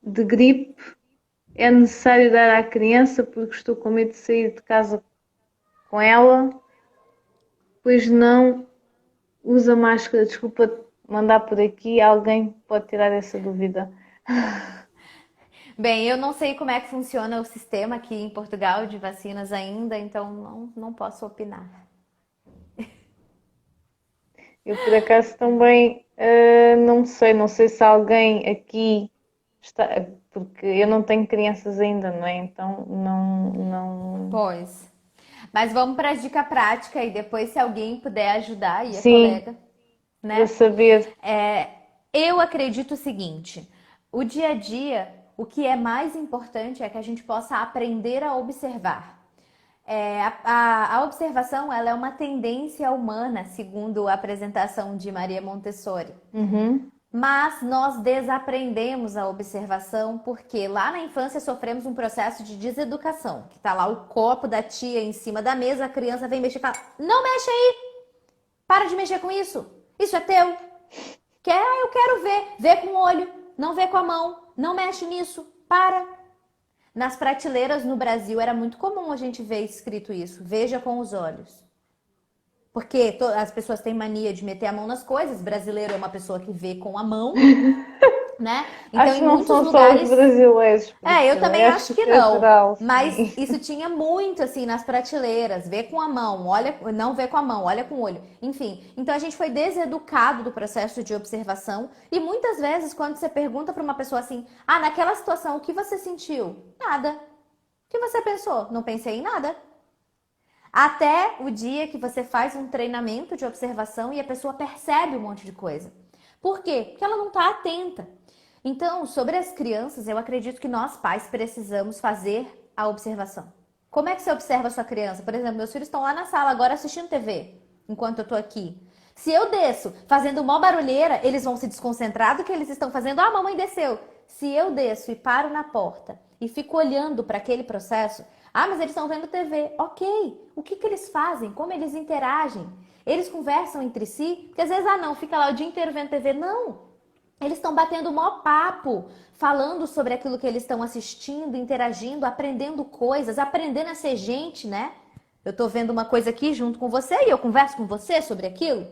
de gripe é necessário dar à criança porque estou com medo de sair de casa com ela, pois não usa máscara. Desculpa mandar por aqui, alguém pode tirar essa dúvida. Bem, eu não sei como é que funciona o sistema aqui em Portugal de vacinas ainda, então não posso opinar. Eu, por acaso, também não sei se alguém aqui está, porque eu não tenho crianças ainda, não é? Então, não. Pois. Mas vamos para a dica prática e depois, se alguém puder ajudar, aí a Sim, colega, para né? saber. É, eu acredito o seguinte: o dia a dia, o que é mais importante é que a gente possa aprender a observar. A observação ela é uma tendência humana, segundo a apresentação de Maria Montessori. Uhum. Mas nós desaprendemos a observação porque lá na infância sofremos um processo de deseducação, que tá lá o copo da tia em cima da mesa, a criança vem mexer e fala: "Não mexe aí, para de mexer com isso. Isso é teu. Quer? Eu quero ver. Vê com o olho, não vê com a mão, não mexe nisso. Para." Nas prateleiras no Brasil era muito comum a gente ver escrito isso: "Veja com os olhos." Porque as pessoas têm mania de meter a mão nas coisas. Brasileiro é uma pessoa que vê com a mão, né? Então, Acho em que não muitos são só os lugares. brasileiros, Eu Priscila. também Eu acho acho que que é não. geral, Mas sim. isso tinha muito assim nas prateleiras, vê com a mão, olha, não vê com a mão, olha com o olho. Enfim, então a gente foi deseducado do processo de observação e muitas vezes quando você pergunta para uma pessoa assim: "Ah, naquela situação o que você sentiu?" "Nada." "O que você pensou?" "Não pensei em nada." Até o dia que você faz um treinamento de observação e a pessoa percebe um monte de coisa. Por quê? Porque ela não está atenta. Então, sobre as crianças, eu acredito que nós pais precisamos fazer a observação. Como é que você observa a sua criança? Por exemplo, meus filhos estão lá na sala agora assistindo TV, enquanto eu estou aqui. Se eu desço fazendo uma barulheira, eles vão se desconcentrar do que eles estão fazendo. Ah, mamãe desceu. Se eu desço e paro na porta e fico olhando para aquele processo, ah, mas eles estão vendo TV. Ok. O que eles fazem? Como eles interagem? Eles conversam entre si? Porque às vezes, não, fica lá o dia inteiro vendo TV. Não. Eles estão batendo o maior papo, falando sobre aquilo que eles estão assistindo, interagindo, aprendendo coisas, aprendendo a ser gente, né? Eu tô vendo uma coisa aqui junto com você e eu converso com você sobre aquilo,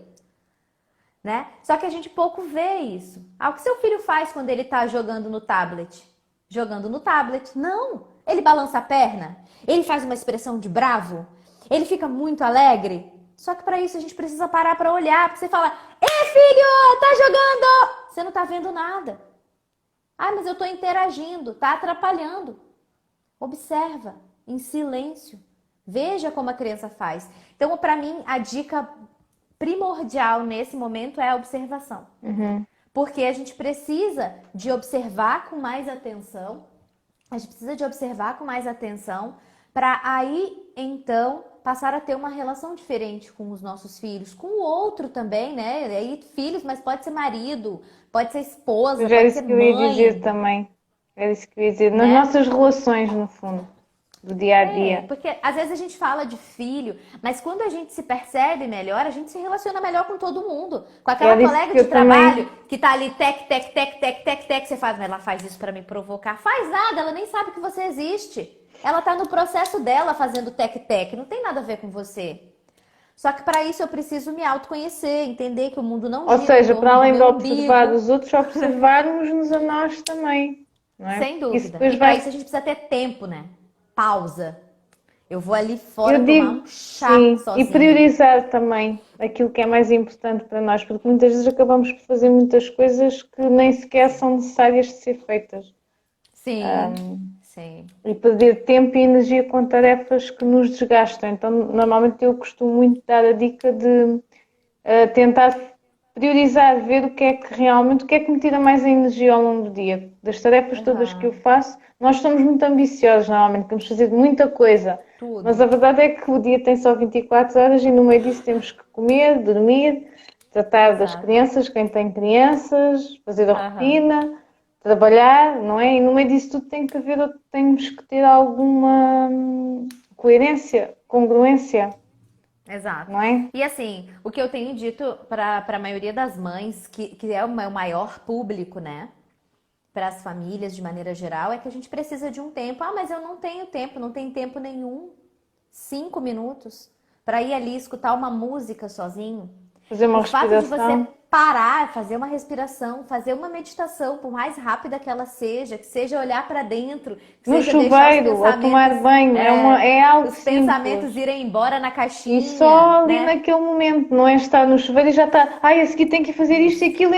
né? Só que a gente pouco vê isso. Ah, o que seu filho faz quando ele tá jogando no tablet? Jogando no tablet. Não! Ele balança a perna? Ele faz uma expressão de bravo? Ele fica muito alegre? Só que para isso a gente precisa parar para olhar, porque você fala: "Ei, filho, tá jogando?" Você não tá vendo nada. Ah, mas eu tô interagindo, tá atrapalhando. Observa em silêncio. Veja como a criança faz. Então, para mim, a dica primordial nesse momento é a observação. Uhum. Porque a gente precisa de observar com mais atenção. A gente precisa de observar com mais atenção para aí, então, passar a ter uma relação diferente com os nossos filhos, com o outro também, né? E aí, filhos, mas pode ser marido, pode ser esposa, Pois era pode ser isso que eu ia dizer mãe, também. Era isso que eu ia dizer. Nas né? nossas relações, no fundo, do dia a dia. Porque às vezes a gente fala de filho, mas quando a gente se percebe melhor, a gente se relaciona melhor com todo mundo. Com aquela Era isso colega que de eu também. trabalho que tá ali tec, tec, tec, tec, tec, tec, você faz, mas ela faz isso pra me provocar. Faz nada, ela nem sabe que você existe. Ela tá no processo dela fazendo tec, tec, não tem nada a ver com você. Só que para isso eu preciso me autoconhecer, entender que o mundo não Ou gira em seja, para torno do além de meu observar umbigo, os outros, observarmos-nos a nós também, não é? sem Porque isso dúvida. depois E para vai. isso a gente precisa ter tempo, né? Pausa. Eu vou ali fora Eu tomar digo, um chá sim, e sozinha. priorizar também aquilo que é mais importante para nós, porque muitas vezes acabamos por fazer muitas coisas que nem sequer são necessárias de ser feitas. Sim, sim. E perder tempo e energia com tarefas que nos desgastam. Então, normalmente eu costumo muito dar a dica de tentar priorizar, ver o que é que realmente, o que é que me tira mais a energia ao longo do dia. Das tarefas todas que eu Aham. faço, nós somos muito ambiciosos normalmente, queremos fazer muita coisa. Mas Tudo. a verdade é que o dia tem só 24 horas e no meio disso temos que comer, dormir, tratar das Exato. crianças, quem tem crianças, fazer a Aham. rotina, trabalhar, não é? E no meio disso tudo tem que haver, temos que ter alguma coerência, congruência, Exato. não é? E assim, o que eu tenho dito para a maioria das mães, que é o maior público, né? Para as famílias de maneira geral, é que a gente precisa de um tempo. Ah, mas eu não tenho tempo, não tenho tempo nenhum. 5 minutos para ir ali escutar uma música sozinho. Fazer uma O fato de você respiração. parar, fazer uma respiração, fazer uma meditação, por mais rápida que ela seja, que seja olhar para dentro, que No seja deixar os chuveiro, a tomar pensamentos, banho, é algo os pensamentos simples. irem embora na E caixinha, só ali né? naquele momento, não é estar no chuveiro e já está, ai, a seguir tenho que fazer isto e aquilo.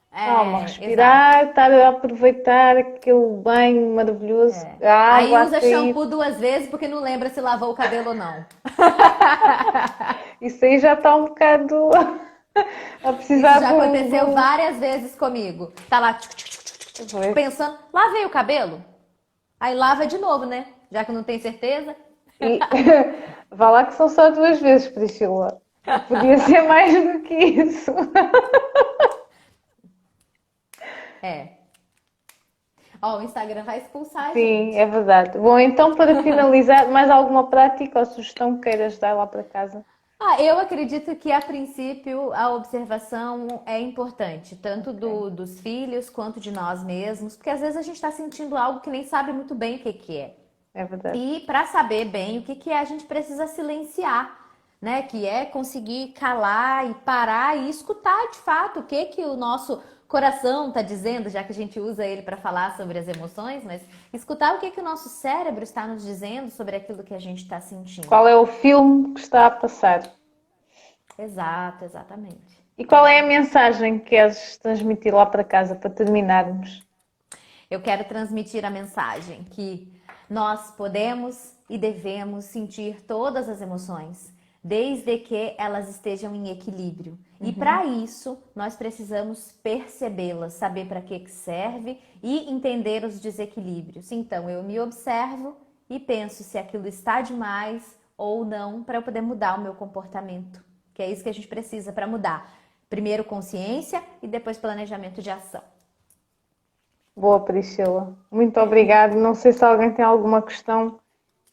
Calma, Exato. respirar, estar a aproveitar aquele banho maravilhoso, a Aí água a usa cair. shampoo 2 vezes porque não lembra se lavou o cabelo ou não. Isso aí já está um bocado a Isso precisar já de aconteceu várias vezes comigo. Tá lá Pois. pensando, lavei o cabelo? Aí lava de novo, né? Já que não tem certeza. E vá lá que são só 2 vezes, Priscila. Podia ser mais do que isso. É. Ó, o Instagram vai expulsar a Sim, gente. é verdade. Bom, então para finalizar, mais alguma prática ou sugestão que queiras dar lá para casa? Eu acredito que a princípio a observação é importante, tanto Ok, dos filhos quanto de nós mesmos, porque às vezes a gente está sentindo algo que nem sabe muito bem o que que é. é verdade. E para saber bem o que que é, a gente precisa silenciar, né? Que é conseguir calar e parar e escutar de fato o que que o nosso coração está dizendo, já que a gente usa ele para falar sobre as emoções, mas escutar o que que o nosso cérebro está nos dizendo sobre aquilo que a gente está sentindo. Qual é o filme que está a passar? Exato, exatamente. E qual é a mensagem que queres transmitir lá para casa para terminarmos? Eu quero transmitir a mensagem que nós podemos e devemos sentir todas as emoções, desde que elas estejam em equilíbrio. E para isso, nós precisamos percebê-las, saber para que serve e entender os desequilíbrios. Então, eu me observo e penso se aquilo está demais ou não para eu poder mudar o meu comportamento, que é isso que a gente precisa para mudar. Primeiro consciência e depois planejamento de ação. Boa, Priscila. Muito obrigada. Não sei se alguém tem alguma questão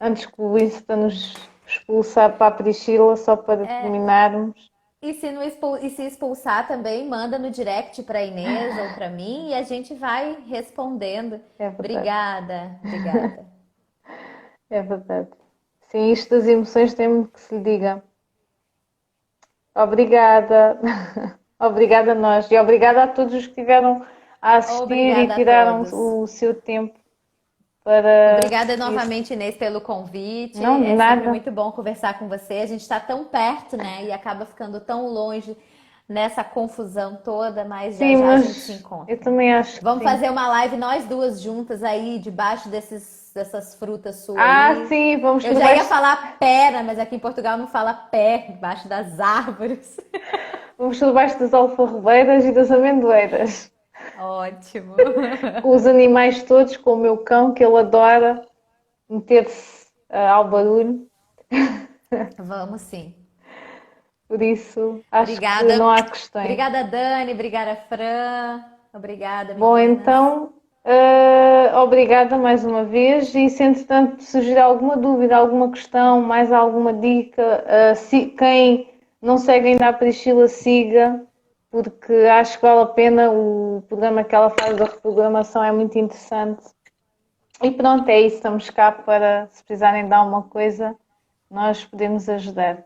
antes que o Insta nos expulsar para a Priscila, só para terminarmos. E se, não e se expulsar também, manda no direct para Inês ou para mim e a gente vai respondendo. É verdade. Obrigada, obrigada. É verdade. Sim, isto das emoções tem muito que se lhe diga. Obrigada. Obrigada a nós. E obrigada a todos os que estiveram a assistir e Obrigada a tiraram todos. o seu tempo para Obrigada isso. novamente, Inês, pelo convite. Não, de É sempre nada. muito bom conversar com você. A gente está tão perto, né? E acaba ficando tão longe nessa confusão toda, mas já Sim, já a gente se mas encontra. eu também acho que Vamos sim. fazer uma live nós duas juntas aí, debaixo dessas frutas suas Ah, aí. sim, vamos Eu tudo já ia baixo, falar pera, mas aqui em Portugal não fala pé, debaixo das árvores. vamos tudo baixo das alfarrobeiras e das amendoeiras. Ótimo. Com os animais todos, com o meu cão, que ele adora meter-se ao barulho. Vamos sim. Por isso, acho que Obrigada. não há questões. Obrigada, Dani. Obrigada, Fran. Obrigada, Bom, meninas. então, obrigada mais uma vez. E se entretanto surgir alguma dúvida, alguma questão, mais alguma dica, quem não segue ainda a Priscila, siga, porque acho que vale a pena. O programa que ela faz da reprogramação é muito interessante. E pronto, é isso. Estamos cá para, se precisarem dar uma coisa, nós podemos ajudar.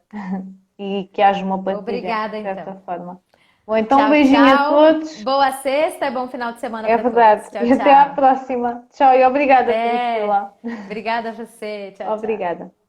E que haja uma partilha, Obrigada, de certa então. forma. Bom, então um Tchau, beijinho a tchau. todos. Boa sexta e bom final de semana É para todos. verdade. Tchau, E até à tchau. próxima. Tchau e obrigada, Até. Priscila. Obrigada a você. Tchau, tchau. Obrigada.